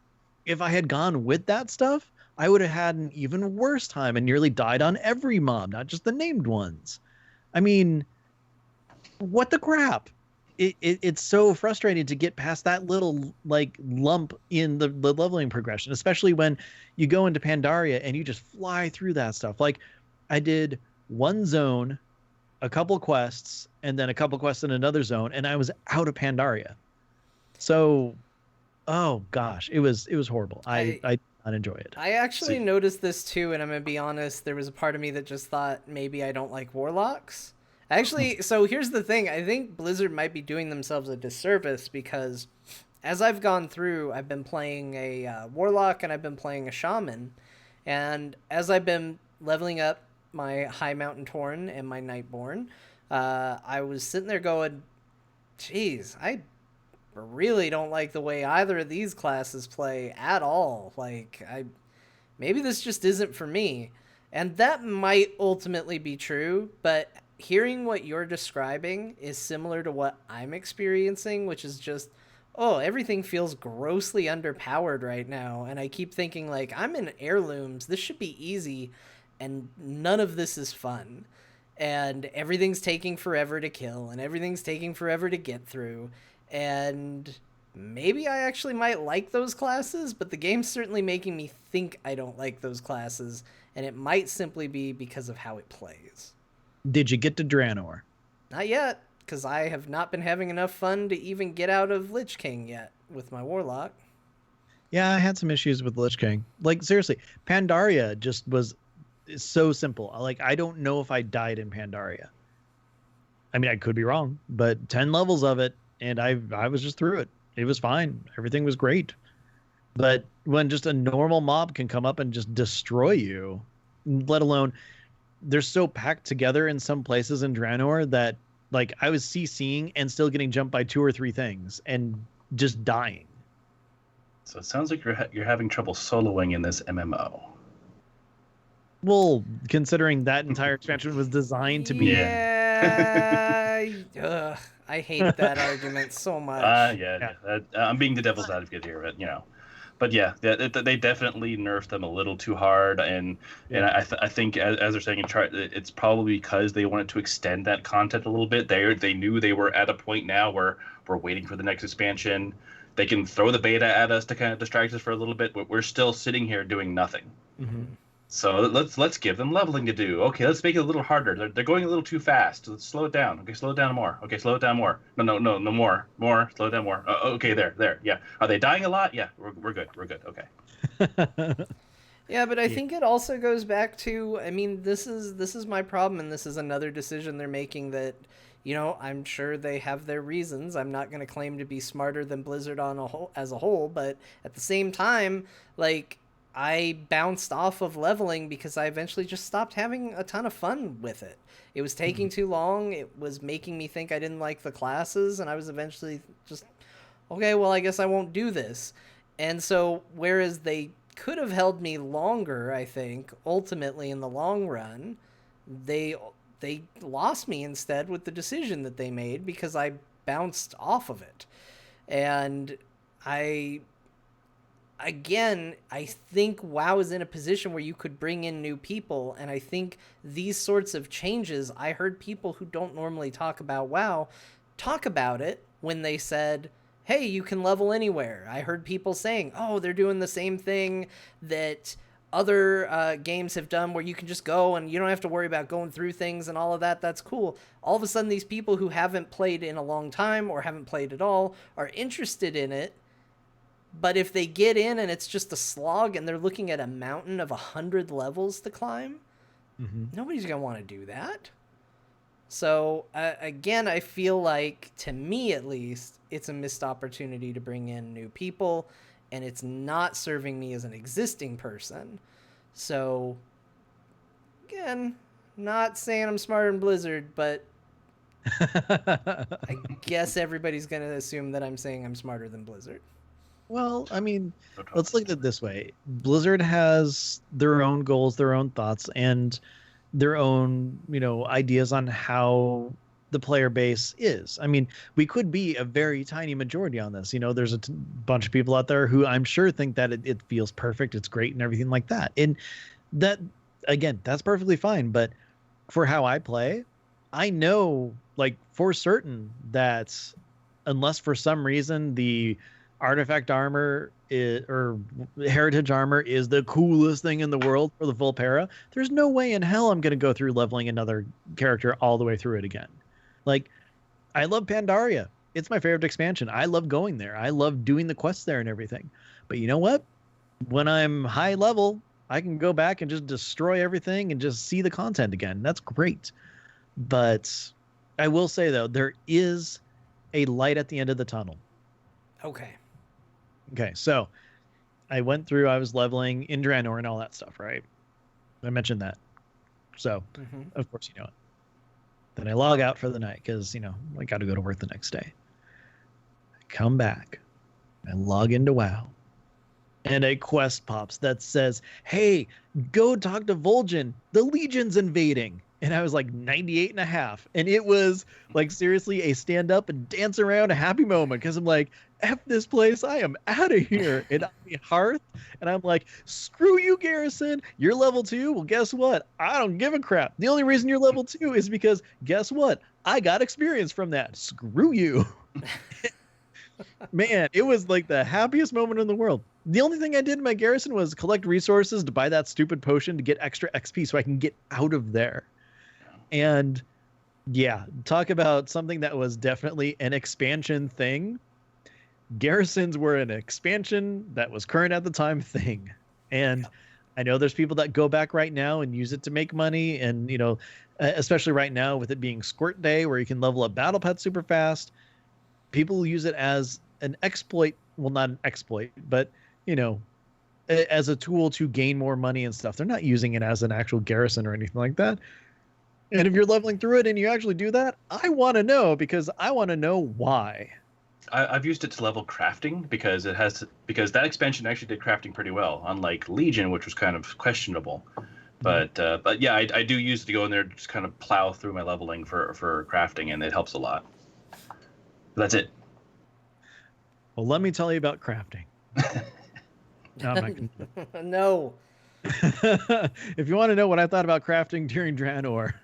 if I had gone with that stuff, I would have had an even worse time and nearly died on every mob, not just the named ones. I mean, what the crap? It's so frustrating to get past that little like lump in the leveling progression, especially when you go into Pandaria and you just fly through that stuff. Like I did one zone, a couple quests, and then a couple quests in another zone, and I was out of Pandaria. So, oh gosh, it was horrible. I did not enjoy it. I actually noticed this too, and I'm gonna be honest. There was a part of me that just thought maybe I don't like warlocks. Actually, so here's the thing. I think Blizzard might be doing themselves a disservice because as I've gone through, I've been playing a warlock and I've been playing a shaman. And as I've been leveling up my High Mountain Torn and my Nightborn, I was sitting there going, geez, I really don't like the way either of these classes play at all. Like, maybe this just isn't for me. And that might ultimately be true, but hearing what you're describing is similar to what I'm experiencing, which is just, oh, everything feels grossly underpowered right now. And I keep thinking, like, I'm in heirlooms. This should be easy. And none of this is fun. And everything's taking forever to kill. And everything's taking forever to get through. And maybe I actually might like those classes, but the game's certainly making me think I don't like those classes. And it might simply be because of how it plays. Did you get to Draenor? Not yet, because I have not been having enough fun to even get out of Lich King yet with my Warlock. Yeah, I had some issues with Lich King. Like, seriously, Pandaria just was so simple. Like, I don't know if I died in Pandaria. I mean, I could be wrong, but 10 levels of it, and I was just through it. It was fine. Everything was great. But when just a normal mob can come up and just destroy you, let alone they're so packed together in some places in Draenor that like I was CCing and still getting jumped by 2 or 3 things and just dying. So it sounds like you're having trouble soloing in this MMO. Well, considering that entire expansion was designed to be... Yeah. I hate that argument so much. I'm being the devil's advocate here, but you know. But yeah, they definitely nerfed them a little too hard, and I think as they're saying, it's probably because they wanted to extend that content a little bit. They knew they were at a point now where we're waiting for the next expansion. They can throw the beta at us to kind of distract us for a little bit, but we're still sitting here doing nothing. Mm-hmm. So let's give them leveling to do. Okay, let's make it a little harder. They're going a little too fast. Let's slow it down. Okay, slow it down more. Okay, slow it down more. No, more. Slow it down more. Okay, there. Yeah. Are they dying a lot? Yeah, we're good. We're good. Okay. Yeah, but I think it also goes back to, I mean, this is my problem, and this is another decision they're making that, you know, I'm sure they have their reasons. I'm not going to claim to be smarter than Blizzard as a whole, but at the same time, like, I bounced off of leveling because I eventually just stopped having a ton of fun with it. It was taking too long. It was making me think I didn't like the classes, and I was eventually just, okay, well, I guess I won't do this. And so, whereas they could have held me longer, I think, ultimately in the long run, they lost me instead with the decision that they made because I bounced off of it. And I think WoW is in a position where you could bring in new people, and I think these sorts of changes, I heard people who don't normally talk about WoW talk about it when they said, hey, you can level anywhere. I heard people saying, oh, they're doing the same thing that other games have done where you can just go and you don't have to worry about going through things and all of that. That's cool. All of a sudden, these people who haven't played in a long time or haven't played at all are interested in it. But if they get in and it's just a slog and they're looking at a mountain of 100 levels to climb, nobody's going to want to do that. So, again, I feel like, to me at least, it's a missed opportunity to bring in new people, and it's not serving me as an existing person. So, again, not saying I'm smarter than Blizzard, but I guess everybody's going to assume that I'm saying I'm smarter than Blizzard. Well, I mean, let's look at it this way. Blizzard has their own goals, their own thoughts, and their own, ideas on how the player base is. I mean, we could be a very tiny majority on this. There's a bunch of people out there who I'm sure think that it feels perfect, it's great, and everything like that. And that, again, that's perfectly fine. But for how I play, I know, like, for certain that unless for some reason the artifact armor or heritage armor is the coolest thing in the world for the full para, there's no way in hell I'm going to go through leveling another character all the way through it again. Like, I love Pandaria. It's my favorite expansion. I love going there. I love doing the quests there and everything. But you know what? When I'm high level, I can go back and just destroy everything and just see the content again. That's great. But I will say, though, there is a light at the end of the tunnel. Okay, so I went through, I was leveling in Draenor and all that stuff, right? I mentioned that. So, Of course, you know it. Then I log out for the night because, I got to go to work the next day. I come back. I log into WoW. And a quest pops that says, hey, go talk to Vol'jin. The Legion's invading. And I was like 98 and a half. And it was like seriously a stand up and dance around a happy moment. Because I'm like, F this place. I am out of here. And I'm the Hearth. And I'm like, screw you, Garrison. You're level 2. Well, guess what? I don't give a crap. The only reason you're level 2 is because guess what? I got experience from that. Screw you. Man, it was like the happiest moment in the world. The only thing I did in my garrison was collect resources to buy that stupid potion to get extra XP so I can get out of there. And yeah, talk about something that was definitely an expansion thing. Garrisons were an expansion that was current at the time thing. And I know there's people that go back right now and use it to make money. And, especially right now with it being Squirt Day where you can level up battle pets super fast. People use it as an exploit. Well, not an exploit, but, as a tool to gain more money and stuff. They're not using it as an actual garrison or anything like that. And if you're leveling through it and you actually do that, I want to know because I want to know why. I've used it to level crafting because because that expansion actually did crafting pretty well, unlike Legion, which was kind of questionable. But yeah, I do use it to go in there and just kind of plow through my leveling for crafting, and it helps a lot. That's it. Well, let me tell you about crafting. No, I'm not gonna... No. If you want to know what I thought about crafting during Draenor,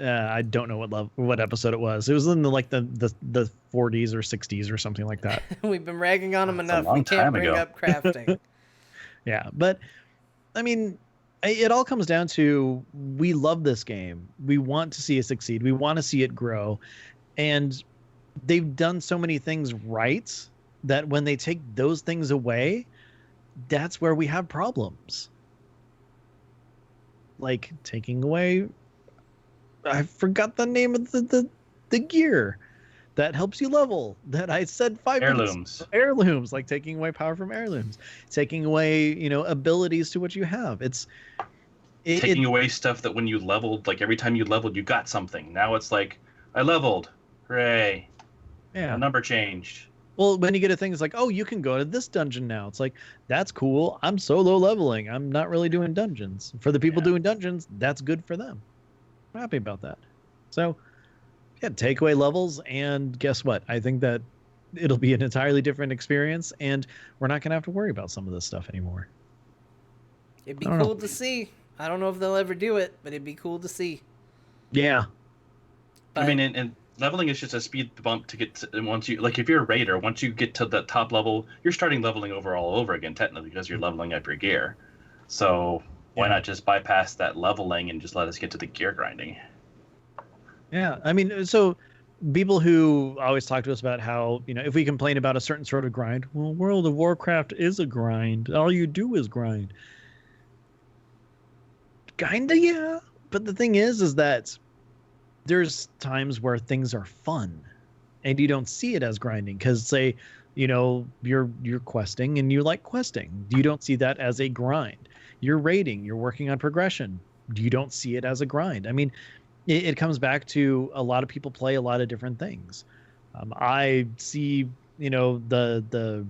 I don't know what episode it was. It was in the 40s or 60s or something like that. We've been ragging on them enough. We can't bring up crafting. Yeah, but I mean, it all comes down to we love this game. We want to see it succeed. We want to see it grow. And they've done so many things right that when they take those things away, that's where we have problems. Like taking away, I forgot the name of the gear that helps you level that I said 5 heirlooms. Heirlooms, like taking away power from heirlooms, taking away, abilities to what you have. Taking away stuff that when you leveled, like every time you leveled, you got something. Now it's like, I leveled. Hooray. Yeah. A number changed. Well, when you get a thing, it's like, oh, you can go to this dungeon now. It's like, that's cool. I'm solo leveling. I'm not really doing dungeons. For the people doing dungeons, that's good for them. I'm happy about that. So, yeah, take away levels, and guess what? I think that it'll be an entirely different experience, and we're not going to have to worry about some of this stuff anymore. It'd be cool to see. I don't know if they'll ever do it, but it'd be cool to see. Yeah. But... I mean, and leveling is just a speed bump to get to, once you, like if you're a raider, once you get to the top level, you're starting leveling all over again, technically, because you're leveling up your gear. So why not just bypass that leveling and just let us get to the gear grinding? Yeah, I mean, so people who always talk to us about how, if we complain about a certain sort of grind, well, World of Warcraft is a grind. All you do is grind. Kinda, yeah. But the thing is that there's times where things are fun and you don't see it as grinding because say, you're questing and you like questing. You don't see that as a grind. You're raiding, you're working on progression. You don't see it as a grind. I mean, it comes back to a lot of people play a lot of different things. I see, the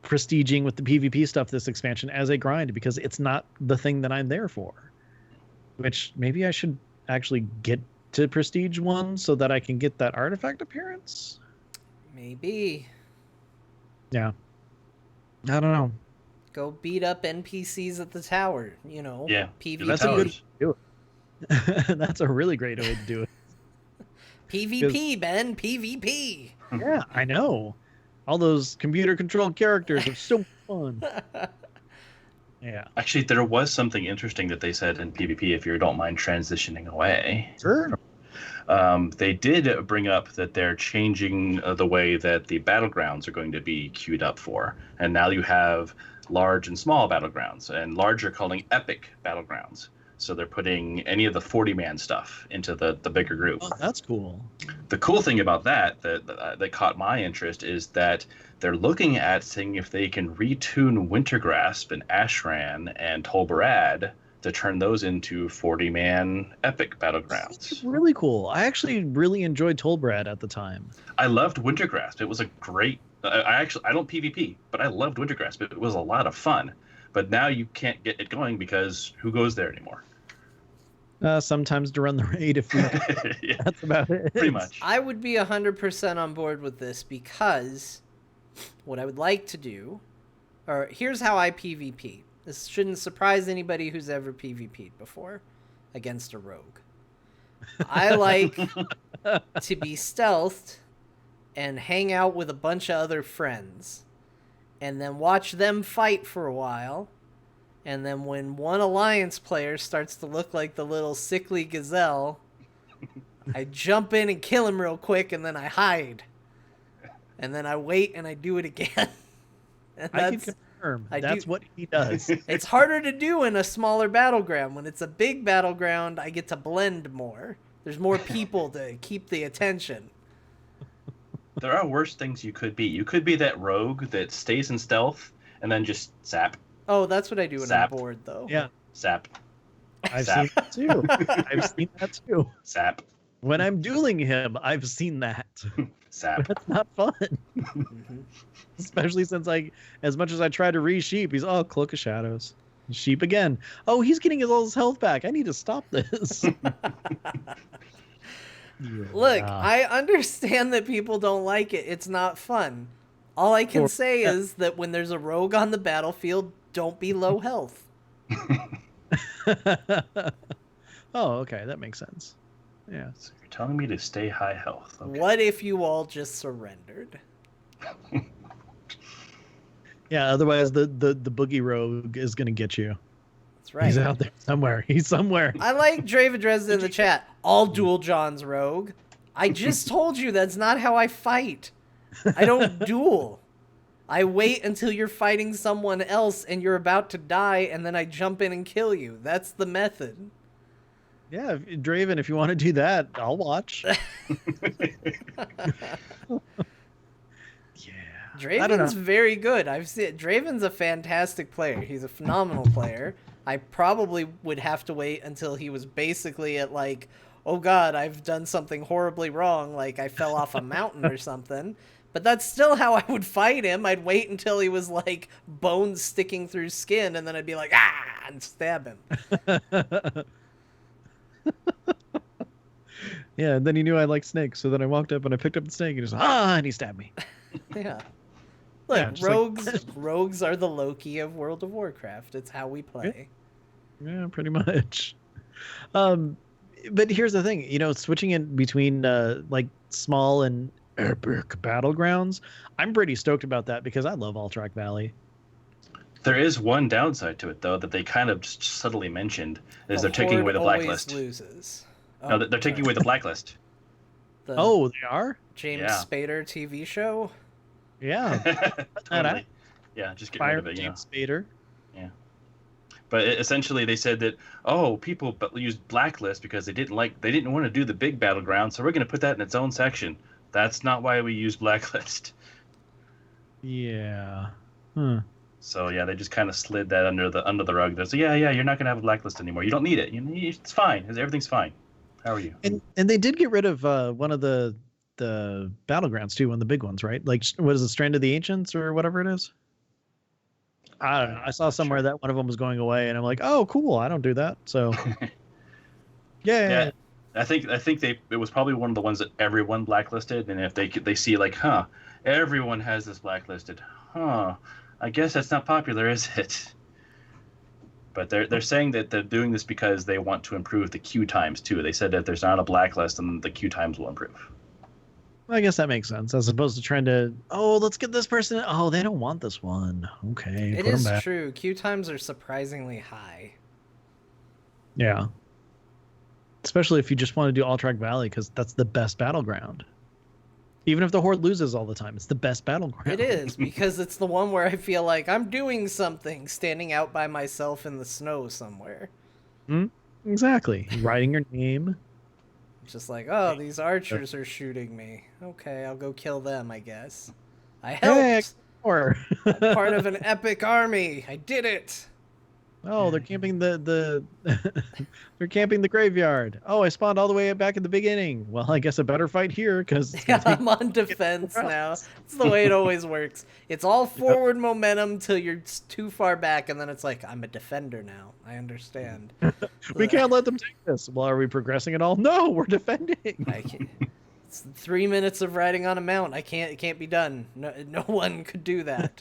prestiging with the PvP stuff this expansion as a grind because it's not the thing that I'm there for. Which maybe I should actually get to prestige one so that I can get that artifact appearance. Maybe. Yeah. I don't know. Go beat up NPCs at the tower, Yeah. PvP. That's a good do it. That's a really great way to do it. PvP, Ben, PvP. Yeah, I know. All those computer controlled characters are so fun. Yeah. Actually, there was something interesting that they said in PvP, if you don't mind transitioning away. Sure. They did bring up that they're changing the way that the battlegrounds are going to be queued up for. And now you have large and small battlegrounds, and large are calling epic battlegrounds. So they're putting any of the 40-man stuff into the bigger group. Oh, that's cool. The cool thing about that caught my interest is that they're looking at seeing if they can retune Wintergrasp and Ashran and Tolbarad to turn those into 40-man epic battlegrounds. That's really cool. I actually really enjoyed Tolbarad at the time. I loved Wintergrasp. It was a great... I don't PvP, but I loved Wintergrasp. It was a lot of fun. But now you can't get it going because who goes there anymore? Sometimes to run the raid if we... Yeah, that's about it. pretty much. I would be 100% on board with this because what I would like to do, or here's how I PvP. This shouldn't surprise anybody who's ever PvP'd before against a rogue. I like to be stealthed and hang out with a bunch of other friends and then watch them fight for a while. And then when one alliance player starts to look like the little sickly gazelle, I jump in and kill him real quick, and then I hide. And then I wait and I do it again. And I can confirm. That's what he does. It's harder to do in a smaller battleground. When it's a big battleground, I get to blend more. There's more people to keep the attention. There are worse things you could be. You could be that rogue that stays in stealth and then just zap. Oh, that's what I do when Zap. I'm bored, though. Yeah. Zap. I've Zap. seen that too. I've seen that too. Zap. When I'm dueling him, I've seen that. Zap. That's not fun. Mm-hmm. Especially since as much as I try to re-sheep, he's Cloak of Shadows. Sheep again. Oh, he's getting all his health back. I need to stop this. Look, I understand that people don't like it. It's not fun. All I can say is that when there's a rogue on the battlefield, don't be low health. Oh, okay. That makes sense. Yeah. So you're telling me to stay high health. Okay. What if you all just surrendered? Yeah, otherwise the boogie rogue is going to get you. That's right. He's out there somewhere. He's somewhere. I like Draven Dresden in the chat. I'll duel John's rogue. I just told you that's not how I fight. I don't duel. I wait until you're fighting someone else and you're about to die, and then I jump in and kill you. That's the method. Yeah, Draven, if you want to do that, I'll watch. Draven's very good. I've seen Draven's a fantastic player. He's a phenomenal player. I probably would have to wait until he was basically at like, oh god, I've done something horribly wrong, like I fell off a mountain or something. But that's still how I would fight him. I'd wait until he was like bones sticking through skin, and then I'd be like, and stab him. Yeah, and then he knew I liked snakes, so then I walked up and I picked up the snake and and he stabbed me. Yeah. Look, yeah, rogues are the Loki of World of Warcraft. It's how we play. Yeah, pretty much. But here's the thing, switching in between like small and epic battlegrounds, I'm pretty stoked about that because I love Alterac Valley. There is one downside to it, though, that they kind of just subtly mentioned, is they're taking away the blacklist. Loses. No, they're taking away the blacklist. They are? James Spader TV show? Yeah. Totally. Yeah, just get rid of it. James Spader. Yeah. But essentially, they said that people used blacklist because they didn't want to do the big battleground, so we're going to put that in its own section. That's not why we use blacklist. Yeah. So yeah, they just kind of slid that under the rug. They said, yeah, you're not going to have a blacklist anymore. You don't need it. It's fine. Everything's fine. How are you? And they did get rid of one of the battlegrounds too, one of the big ones, right? Like, what is it, Strand of the Ancients or whatever it is? I don't know. I saw somewhere that one of them was going away, and I'm like, oh, cool. I don't do that, so yeah. I think it was probably one of the ones that everyone blacklisted, and if they see like, everyone has this blacklisted, I guess that's not popular, is it? But they're saying that they're doing this because they want to improve the queue times too. They said that if there's not a blacklist, then the queue times will improve. I guess that makes sense, as opposed to trying to, let's get this person. Oh, they don't want this one. Okay, it is true. Queue times are surprisingly high. Yeah. Especially if you just want to do Alterac Valley, because that's the best battleground. Even if the Horde loses all the time, it's the best battleground. It is, because it's the one where I feel like I'm doing something, standing out by myself in the snow somewhere. Exactly. Writing your name. Just like, oh, these archers are shooting me. Okay, I'll go kill them, I guess. I helped! Or I'm part of an epic army! I did it! Oh, they're camping they're camping the graveyard. Oh, I spawned all the way back at the beginning. Well, I guess I better fight here because I'm on defense now. It's the way it always works. It's all forward momentum till you're too far back, and then it's like, I'm a defender now. I understand. We can't let them take this. Well, are we progressing at all? No, we're defending. It's 3 minutes of riding on a mount. It can't be done. No one could do that.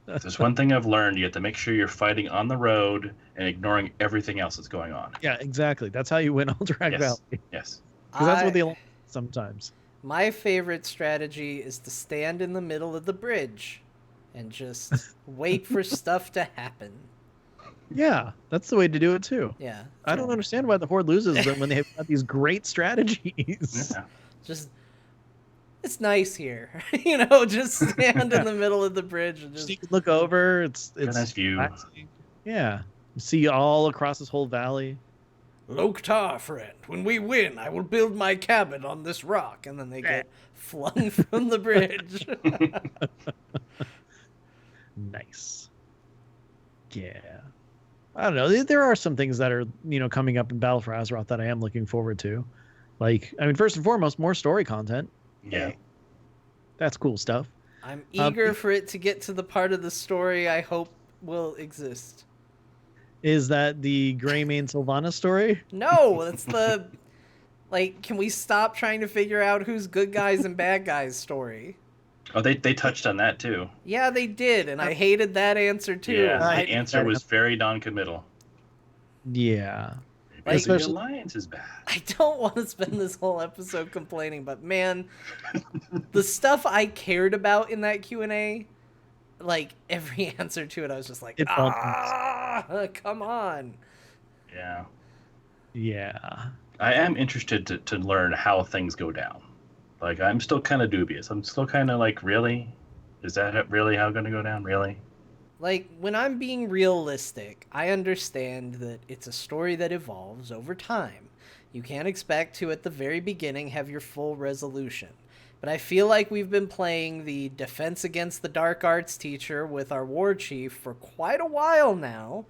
There's one thing I've learned: you have to make sure you're fighting on the road and ignoring everything else that's going on. Yeah, exactly. That's how you win Alterac Valley. Yes. Because that's what they sometimes. My favorite strategy is to stand in the middle of the bridge and just wait for stuff to happen. Yeah, that's the way to do it too. Yeah. I don't understand why the Horde loses when they have these great strategies. Yeah. Just, it's nice here, just stand in the middle of the bridge and just you can look over. It's a nice view. Relaxing. Yeah, you see all across this whole valley. Loktar, friend, when we win, I will build my cabin on this rock, and then they get flung from the bridge. Nice. Yeah. I don't know. There are some things that are, coming up in Battle for Azeroth that I am looking forward to. Like, first and foremost, more story content. Yeah. That's cool stuff. I'm eager for it to get to the part of the story I hope will exist. Is that the Greymane Sylvana story? No, that's the... can we stop trying to figure out who's good guys and bad guys story? Oh, they touched on that, too. Yeah, they did, and I hated that answer, too. Yeah, the answer was very non-committal. Yeah. Maybe the alliance is bad. I don't want to spend this whole episode complaining, but man, the stuff I cared about in that Q&A, every answer to it, I was just like, come on. Yeah. Yeah. I am interested to learn how things go down. I'm still kind of dubious. I'm still kind of really? Is that really how it's going to go down? Really? When I'm being realistic, I understand that it's a story that evolves over time. You can't expect to, at the very beginning, have your full resolution. But I feel like we've been playing the Defense Against the Dark Arts teacher with our war chief for quite a while now,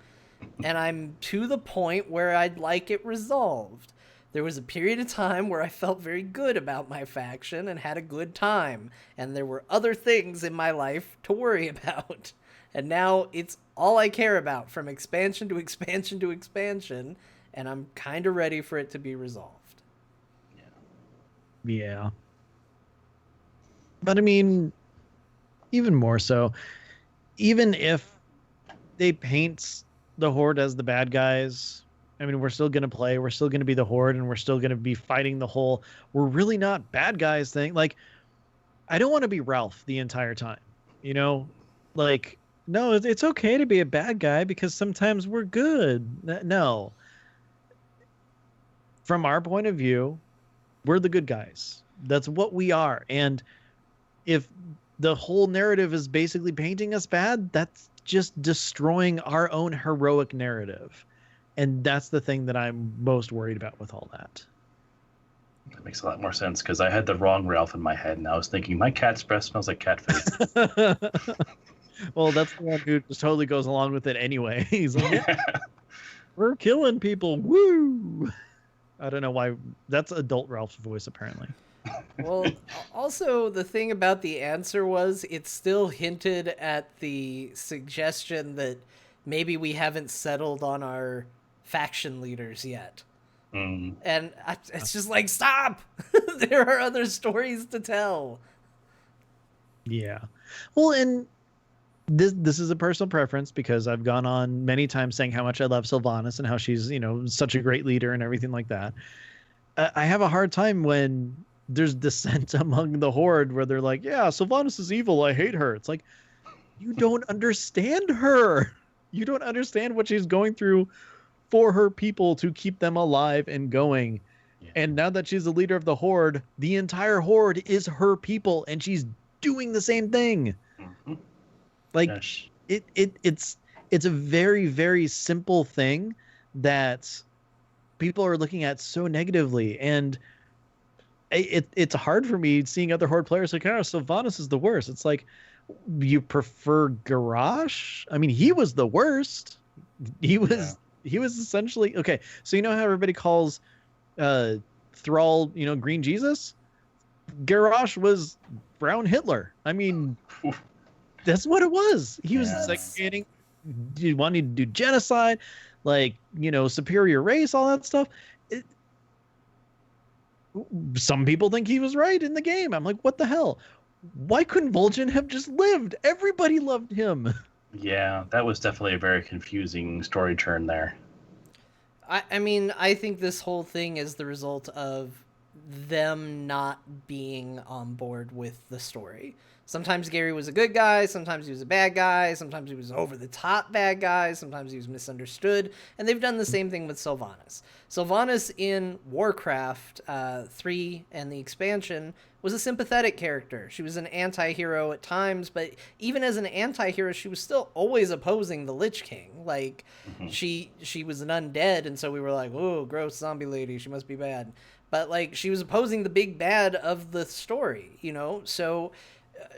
and I'm to the point where I'd like it resolved. There was a period of time where I felt very good about my faction and had a good time, and there were other things in my life to worry about. And now it's all I care about, from expansion to expansion to expansion, and I'm kind of ready for it to be resolved. Yeah. But even more so, even if they paint the Horde as the bad guys, we're still going to play, we're still going to be the Horde, and we're still going to be fighting the whole, we're really not bad guys thing. I don't want to be Ralph the entire time, no, it's okay to be a bad guy because sometimes we're good. No. From our point of view, we're the good guys. That's what we are. And if the whole narrative is basically painting us bad, that's just destroying our own heroic narrative. And that's the thing that I'm most worried about with all that. That makes a lot more sense, because I had the wrong Ralph in my head, and I was thinking, my cat's breath smells like cat food. Well, that's the one who just totally goes along with it anyway. He's like, we're killing people. Woo! I don't know why. That's adult Ralph's voice, apparently. Well, also the thing about the answer was it still hinted at the suggestion that maybe we haven't settled on our faction leaders yet. Mm. And it's just like, stop! There are other stories to tell. Yeah. Well, and this is a personal preference because I've gone on many times saying how much I love Sylvanas and how she's, such a great leader and everything like that. I have a hard time when there's dissent among the Horde where they're like, yeah, Sylvanas is evil. I hate her. It's like, you don't understand her. You don't understand what she's going through for her people to keep them alive and going. Yeah. And now that she's the leader of the Horde, the entire Horde is her people, and she's doing the same thing. Mm-hmm. Like, yes. It's a very, very simple thing that people are looking at so negatively, and it's hard for me seeing other Horde players like, oh, Sylvanas is the worst. It's like, you prefer Garrosh? I mean, he was the worst. He was essentially okay. So you know how everybody calls Thrall, Green Jesus? Garrosh was Brown Hitler. I mean, that's what it was. He was like wanting to do genocide, like, superior race, all that stuff. Some people think he was right in the game. I'm like, what the hell? Why couldn't Vol'jin have just lived? Everybody loved him. Yeah, that was definitely a very confusing story turn there. I mean, I think this whole thing is the result of them not being on board with the story. Sometimes Gary was a good guy, sometimes he was a bad guy, sometimes he was over-the-top bad guy, sometimes he was misunderstood, and they've done the same thing with Sylvanas. Sylvanas in Warcraft 3 and the expansion was a sympathetic character. She was an anti-hero at times, but even as an anti-hero, she was still always opposing the Lich King. Like, she was an undead, and so we were like, oh, gross zombie lady, she must be bad. But, like, she was opposing the big bad of the story, so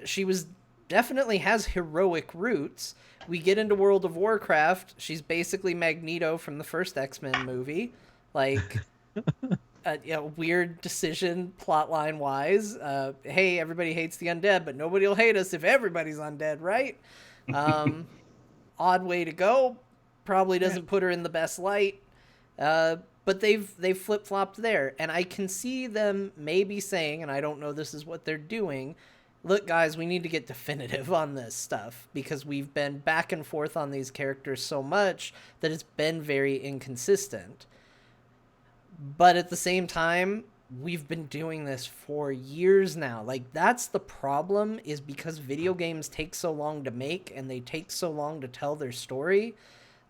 she was definitely has heroic roots. We get into World of Warcraft, she's basically Magneto from the first X-Men movie. Like, weird decision plotline wise. Hey, everybody hates the undead, but nobody will hate us if everybody's undead, right? Odd way to go. Probably doesn't put her in the best light. But they've flip-flopped there. And I can see them maybe saying, and I don't know this is what they're doing, look, guys, we need to get definitive on this stuff because we've been back and forth on these characters so much that it's been very inconsistent. But at the same time, we've been doing this for years now. Like, that's the problem, is because video games take so long to make and they take so long to tell their story.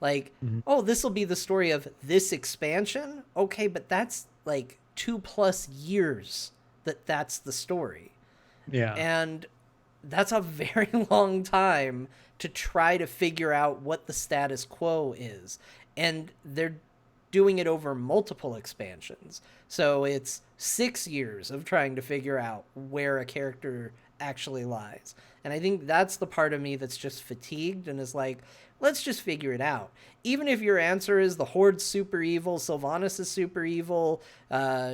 Like, oh, this will be the story of this expansion? Okay, but that's like 2+ years that's the story. Yeah. And that's a very long time to try to figure out what the status quo is. And they're doing it over multiple expansions. So it's 6 years of trying to figure out where a character actually lies. And I think that's the part of me that's just fatigued and is like, let's just figure it out. Even if your answer is the Horde's super evil, Sylvanas is super evil,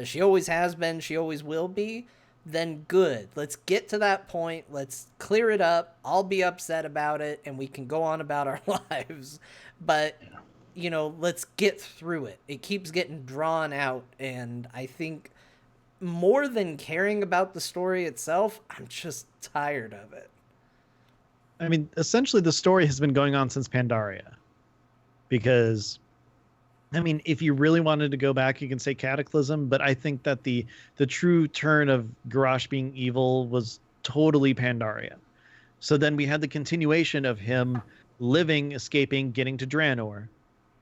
she always has been, she always will be, then good. Let's get to that point. Let's clear it up. I'll be upset about it and we can go on about our lives. But, let's get through it. It keeps getting drawn out. And I think more than caring about the story itself, I'm just tired of it. I mean, essentially the story has been going on since Pandaria. Because, I mean, if you really wanted to go back, you can say Cataclysm, but I think that the true turn of Garrosh being evil was totally Pandaria. So then we had the continuation of him living, escaping, getting to Draenor.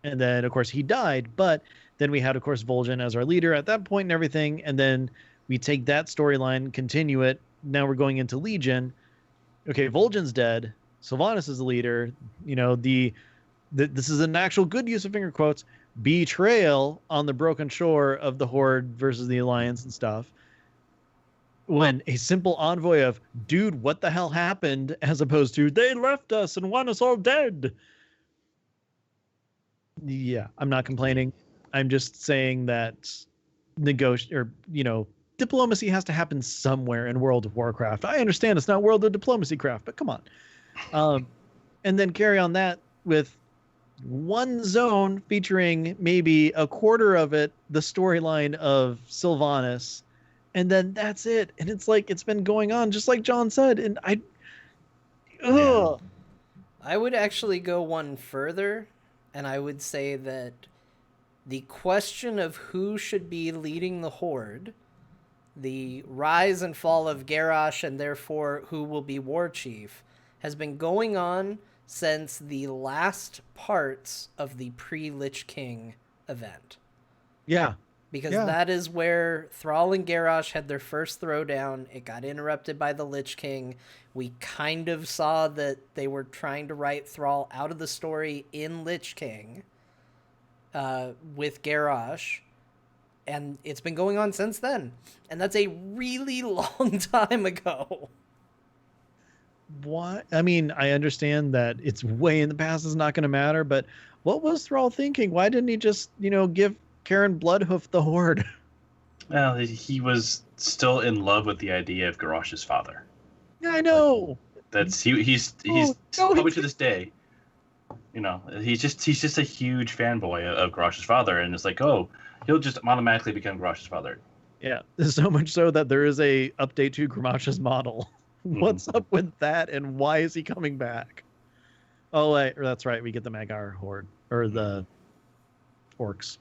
And then, of course, he died, but then we had, of course, Vol'jin as our leader at that point and everything, and then we take that storyline, continue it, now we're going into Legion. Okay, Vol'jin's dead, Sylvanas is the leader, this is an actual good use of finger quotes, betrayal on the broken shore of the Horde versus the Alliance and stuff, when a simple envoy of, dude, what the hell happened, as opposed to, they left us and want us all dead. Yeah, I'm not complaining. I'm just saying that diplomacy has to happen somewhere in World of Warcraft. I understand it's not World of Diplomacy craft, but come on. And then carry on that with one zone featuring maybe a quarter of it, the storyline of Sylvanas, and then that's it. And it's like it's been going on, just like John said. And I would actually go one further, and I would say that the question of who should be leading the Horde, the rise and fall of Garrosh, and therefore who will be War Chief, has been going on since the last parts of the pre-Lich King event. Yeah. Because that is where Thrall and Garrosh had their first throwdown. It got interrupted by the Lich King. We kind of saw that they were trying to write Thrall out of the story in Lich King with Garrosh. And it's been going on since then. And that's a really long time ago. What? I mean, I understand that it's way in the past is not going to matter, but what was Thrall thinking? Why didn't he just, give Karen Bloodhoof the Horde? Well, he was still in love with the idea of Garrosh's father. Yeah, I know. That's he's probably to this day. He's just a huge fanboy of Garrosh's father, and it's like, he'll just automatically become Garrosh's father. Yeah, so much so that there is a update to Gramash's model. What's up with that, and why is he coming back? Oh, that's right. We get the Magar Horde, or the orcs.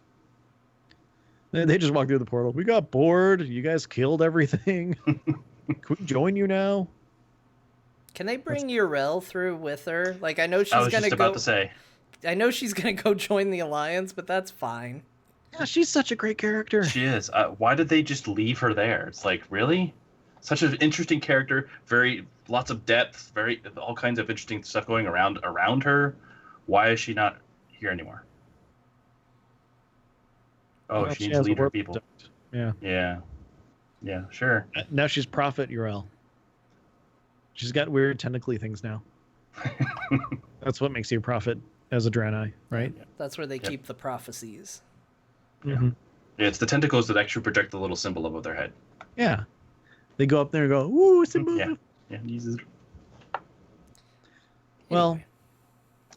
They just walk through the portal. We got bored. You guys killed everything. Can we join you now? Can they bring Yrel through with her? Like, I know she's gonna just about to say. I know she's gonna go join the Alliance, but that's fine. Yeah, she's such a great character. She is. Why did they just leave her there? It's like, really? Such an interesting character, lots of depth, all kinds of interesting stuff going around her. Why is she not here anymore? Oh, she needs to lead her people. Yeah, sure. Now she's Prophet Yrel. She's got weird tentacly things now. That's what makes you a prophet as a Draenei, right? That's where they keep the prophecies. Mm-hmm. Yeah, it's the tentacles that actually project the little symbol above their head. Yeah. They go up there and go, ooh, symbol. Yeah, Jesus. Well,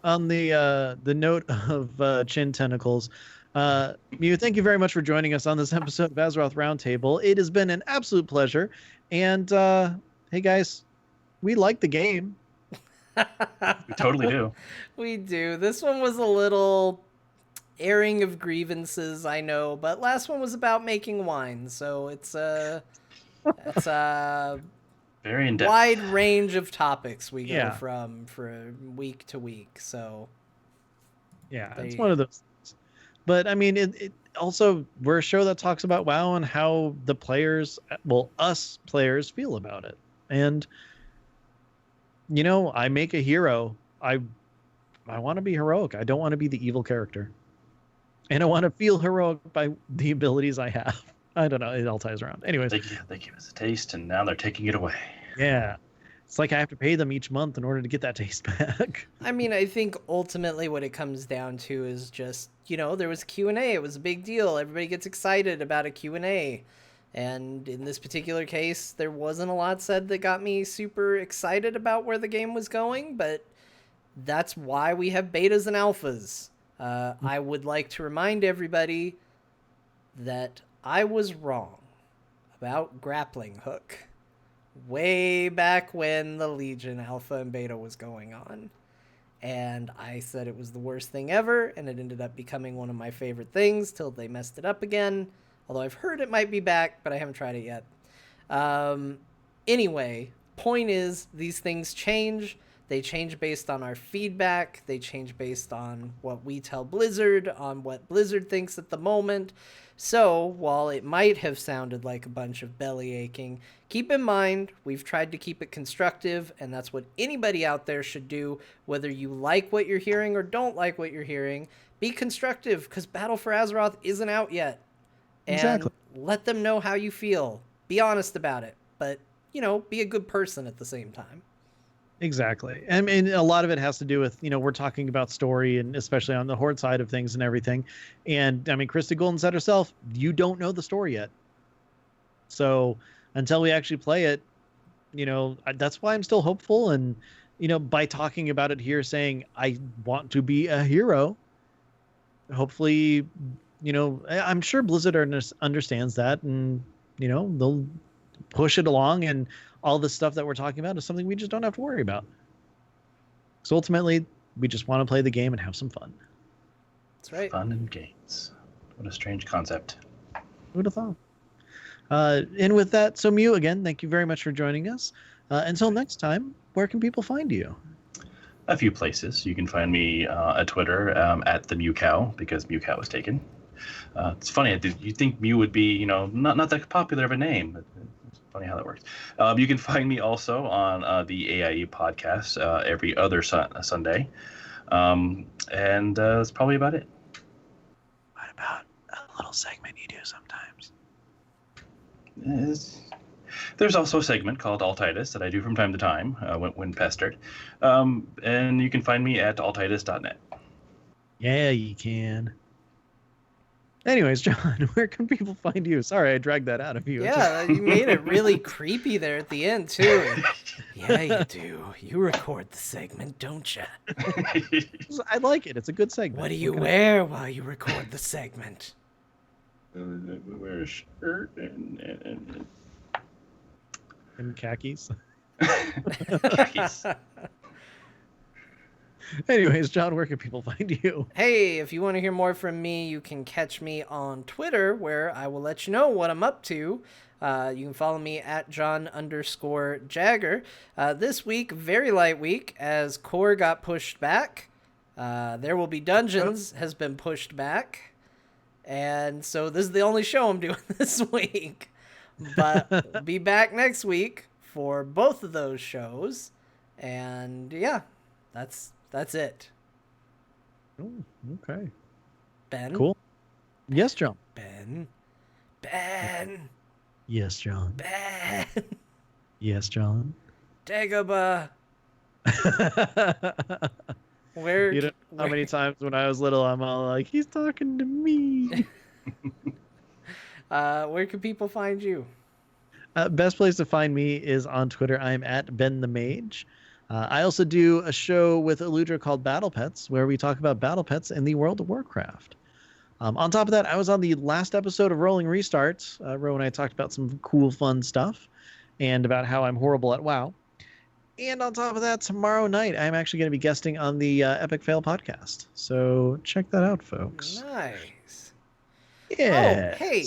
on the note of chin tentacles, Mew, thank you very much for joining us on this episode of Azeroth Roundtable. It has been an absolute pleasure. And hey, guys, we like the game. We totally do. We do. This one was a little airing of grievances, I know, but last one was about making wine, so it's a very in-depth, wide range of topics we go from week to week. So yeah, it's one of those things. But I mean, it also, we're a show that talks about WoW and how the players, us players, feel about it. And I make a hero. I want to be heroic. I don't want to be the evil character. And I want to feel heroic by the abilities I have. I don't know. It all ties around. Anyways. They give us a taste, and now they're taking it away. Yeah. It's like I have to pay them each month in order to get that taste back. I mean, I think ultimately what it comes down to is just, there was Q&A. It was a big deal. Everybody gets excited about a Q&A. And in this particular case, there wasn't a lot said that got me super excited about where the game was going, but that's why we have betas and alphas. I would like to remind everybody that I was wrong about Grappling Hook way back when the Legion Alpha and Beta was going on. And I said it was the worst thing ever, and it ended up becoming one of my favorite things till they messed it up again. Although I've heard it might be back, but I haven't tried it yet. Anyway, point is, these things change. They change based on our feedback. They change based on what we tell Blizzard, on what Blizzard thinks at the moment. So, while it might have sounded like a bunch of belly aching, keep in mind, we've tried to keep it constructive, and that's what anybody out there should do, whether you like what you're hearing or don't like what you're hearing. Be constructive, because Battle for Azeroth isn't out yet. And exactly. Let them know how you feel. Be honest about it, but, be a good person at the same time. Exactly. I mean, a lot of it has to do with, we're talking about story and especially on the Horde side of things and everything. And I mean, Christy Golden said herself, you don't know the story yet. So until we actually play it, that's why I'm still hopeful. And, by talking about it here, saying I want to be a hero, hopefully, I'm sure Blizzard understands that, and, they'll push it along, and all the stuff that we're talking about is something we just don't have to worry about. So ultimately, we just want to play the game and have some fun. That's right. Fun and games. What a strange concept. Who would have thought? And with that, so Mew, again, thank you very much for joining us. Until next time, where can people find you? A few places. You can find me at Twitter at the Mewkow, because Mewkow was taken. It's funny. You'd think Mew would be, not that popular of a name. It's funny how that works. You can find me also on the AIE podcast every other Sunday. And that's probably about it. What about a little segment you do sometimes? There's also a segment called Altitis that I do from time to time when pestered. And you can find me at altitis.net. Yeah, you can. Anyways, John, where can people find you? Sorry, I dragged that out of you. Yeah, you made it really creepy there at the end, too. Yeah, you do. You record the segment, don't you? I like it. It's a good segment. What do you wear while you record the segment? Wear a shirt and khakis. khakis. Anyways, John, where can people find you? Hey, if you want to hear more from me, you can catch me on Twitter, where I will let you know what I'm up to. You can follow me at John_Jagger. This week, very light week, as Core got pushed back. There Will Be Dungeons has been pushed back. And so this is the only show I'm doing this week. But we'll be back next week for both of those shows. And yeah, that's it. Oh, okay. Ben? Cool. Yes, John. Ben? Yes, John. Ben? Yes, John. Dagobah. Where? You don't know how many times when I was little, I'm all like, he's talking to me. Where can people find you? Best place to find me is on Twitter. I'm at Ben the Mage. I also do a show with Eludra called Battle Pets, where we talk about battle pets in the World of Warcraft. On top of that, I was on the last episode of Rolling Restarts. Ro and I talked about some cool, fun stuff and about how I'm horrible at WoW. And on top of that, tomorrow night, I'm actually going to be guesting on the Epic Fail podcast. So check that out, folks. Nice. Yeah. Oh, hey.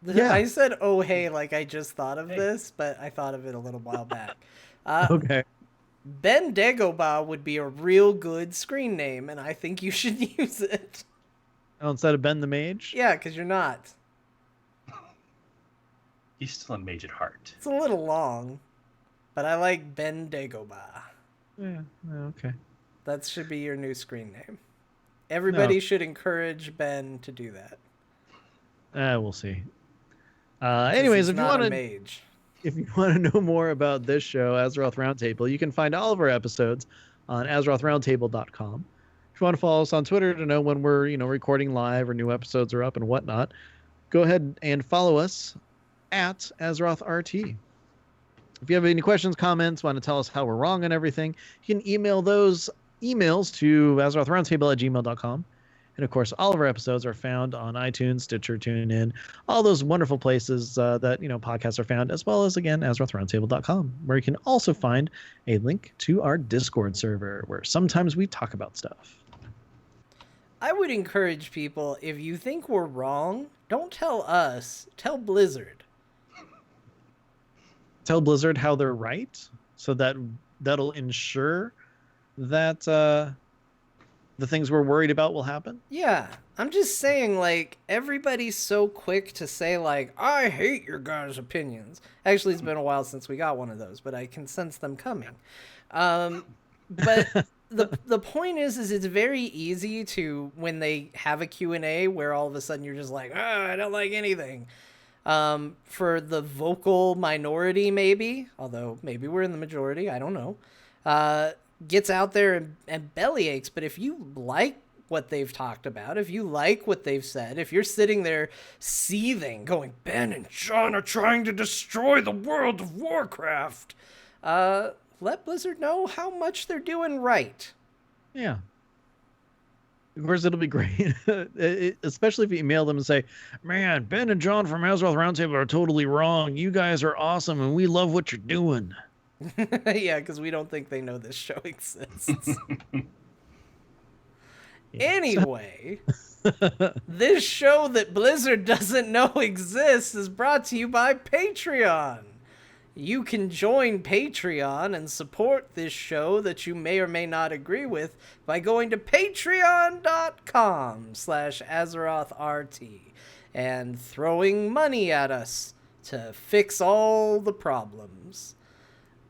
Yeah. I said, oh, hey, like I just thought of this, but I thought of it a little while back. Okay. Ben Dagobah would be a real good screen name, and I think you should use it. Oh, instead of Ben the Mage? Yeah, because you're not. He's still a mage at heart. It's a little long, but I like Ben Dagobah. Yeah, okay. That should be your new screen name. Everybody should encourage Ben to do that. We'll see. Anyways, if you want to know more about this show, Azeroth Roundtable, you can find all of our episodes on AzerothRoundtable.com. If you want to follow us on Twitter to know when we're, recording live or new episodes are up and whatnot, go ahead and follow us at AzerothRT. If you have any questions, comments, want to tell us how we're wrong on everything, you can email those emails to AzerothRoundtable@gmail.com. And of course, all of our episodes are found on iTunes, Stitcher, TuneIn, all those wonderful places that, podcasts are found, as well as, again, AzerothRoundtable.com, where you can also find a link to our Discord server, where sometimes we talk about stuff. I would encourage people, if you think we're wrong, don't tell us, tell Blizzard. Tell Blizzard how they're right, so that'll ensure that the things we're worried about will happen. Yeah, I'm just saying, everybody's so quick to say, I hate your guys' opinions. Actually, it's been a while since we got one of those, but I can sense them coming. But the point is it's very easy to, when they have a Q&A where all of a sudden you're just like, I don't like anything. For the vocal minority, maybe, although maybe we're in the majority, I don't know, gets out there and bellyaches. But if you like what they've talked about, if you like what they've said, if you're sitting there seething, going, Ben and John are trying to destroy the world of Warcraft, let Blizzard know how much they're doing right. Yeah. Of course, it'll be great, especially if you email them and say, man, Ben and John from Azeroth Roundtable are totally wrong. You guys are awesome, and we love what you're doing. Yeah, because we don't think they know this show exists. Anyway, this show that Blizzard doesn't know exists is brought to you by Patreon. You can join Patreon and support this show that you may or may not agree with by going to patreon.com/AzerothRT and throwing money at us to fix all the problems.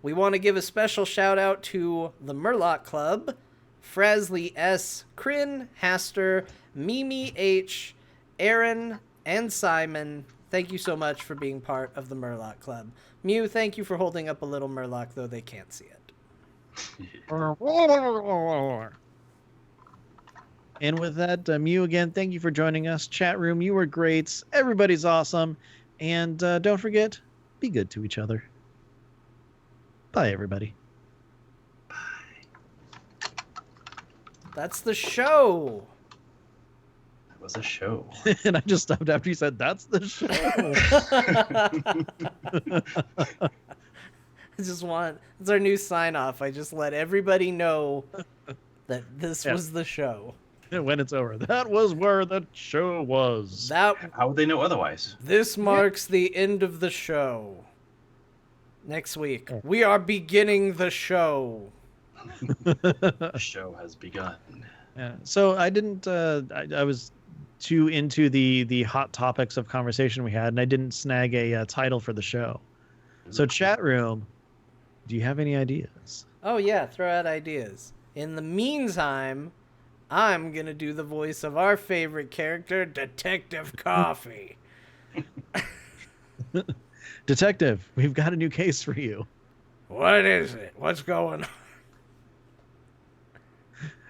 We want to give a special shout out to the Murloc Club, Frasley S., Kryn, Haster, Mimi H., Aaron, and Simon. Thank you so much for being part of the Murloc Club. Mew, thank you for holding up a little Murloc, though they can't see it. And with that, Mew, again, thank you for joining us. Chat room, you were great. Everybody's awesome. And don't forget, be good to each other. Bye, everybody. That's the show. That was a show. And I just stopped after you said, that's the show. It's our new sign off. I just let everybody know that this was the show. When it's over. That was where the show was. How would they know otherwise? This marks the end of the show. Next week, we are beginning the show. The show has begun. Yeah. So I didn't. I was too into the hot topics of conversation we had, and I didn't snag a title for the show. So chat room, do you have any ideas? Oh yeah, throw out ideas. In the meantime, I'm gonna do the voice of our favorite character, Detective Coffee. Detective, we've got a new case for you. What is it? What's going on?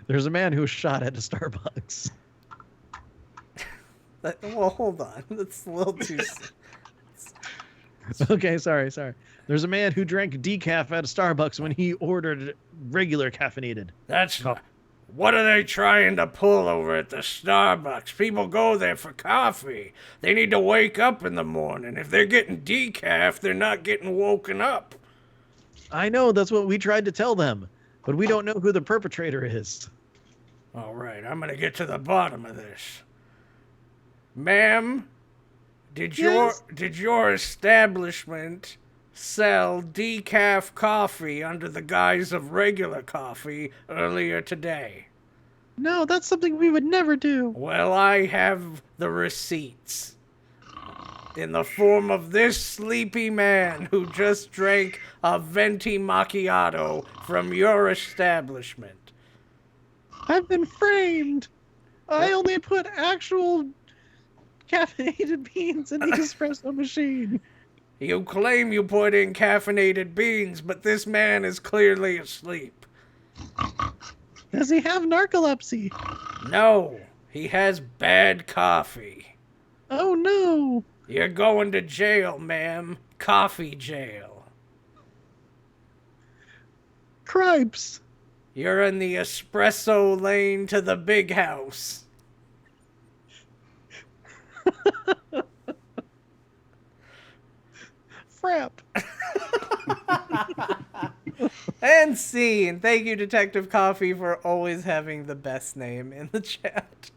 There's a man who was shot at a Starbucks. Well, hold on. That's a little too... Okay, sorry. There's a man who drank decaf at a Starbucks when he ordered regular caffeinated. That's... What are they trying to pull over at the Starbucks? People go there for coffee. They need to wake up in the morning. If they're getting decaf, they're not getting woken up. I know, that's what we tried to tell them. But we don't know who the perpetrator is. All right, I'm going to get to the bottom of this. Ma'am, did your establishment sell decaf coffee under the guise of regular coffee earlier today? No, that's something we would never do. Well, I have the receipts in the form of this sleepy man who just drank a venti macchiato from your establishment. I've been framed. I only put actual caffeinated beans in the espresso machine. You claim you put in caffeinated beans, but this man is clearly asleep. Does he have narcolepsy? No, he has bad coffee. Oh no. You're going to jail, ma'am. Coffee jail. Cripes. You're in the espresso lane to the big house. Frap. And scene. Thank you, Detective Coffee, for always having the best name in the chat.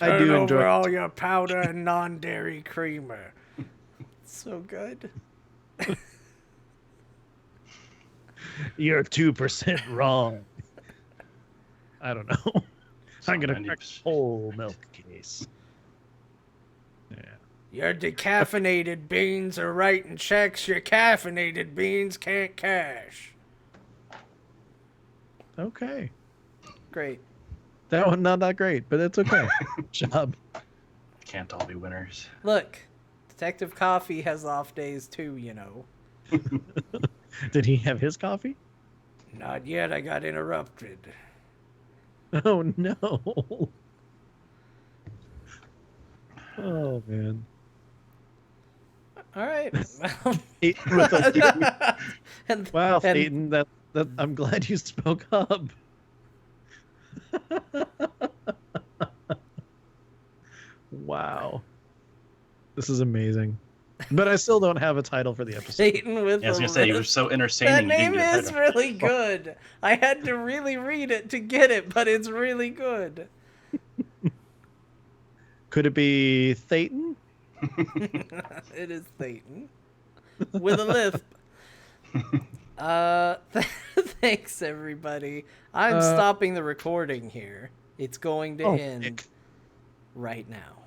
I do enjoy over all your powder and non-dairy creamer. So good. You're 2% wrong. I don't know. I'm gonna crack whole milk case. Yeah. Your decaffeinated beans are writing checks your caffeinated beans can't cash. Okay. Great. That one not that great, but it's okay. Good job. Can't all be winners. Look, Detective Coffee has off days too, you know. Did he have his coffee? Not yet, I got interrupted. Oh no. Oh man. All right. Peyton with a- and, wow, and- Peyton, that I'm glad you spoke up. Wow. This is amazing. But I still don't have a title for the episode. Peyton with Yeah, I was a gonna say you were lisp. so entertaining. That you didn't name get a is title. really good. I had to really read it to get it, but it's really good. Could it be Thetan? It is Thetan with a lisp. Thanks everybody. I'm stopping the recording here. It's going to end right now.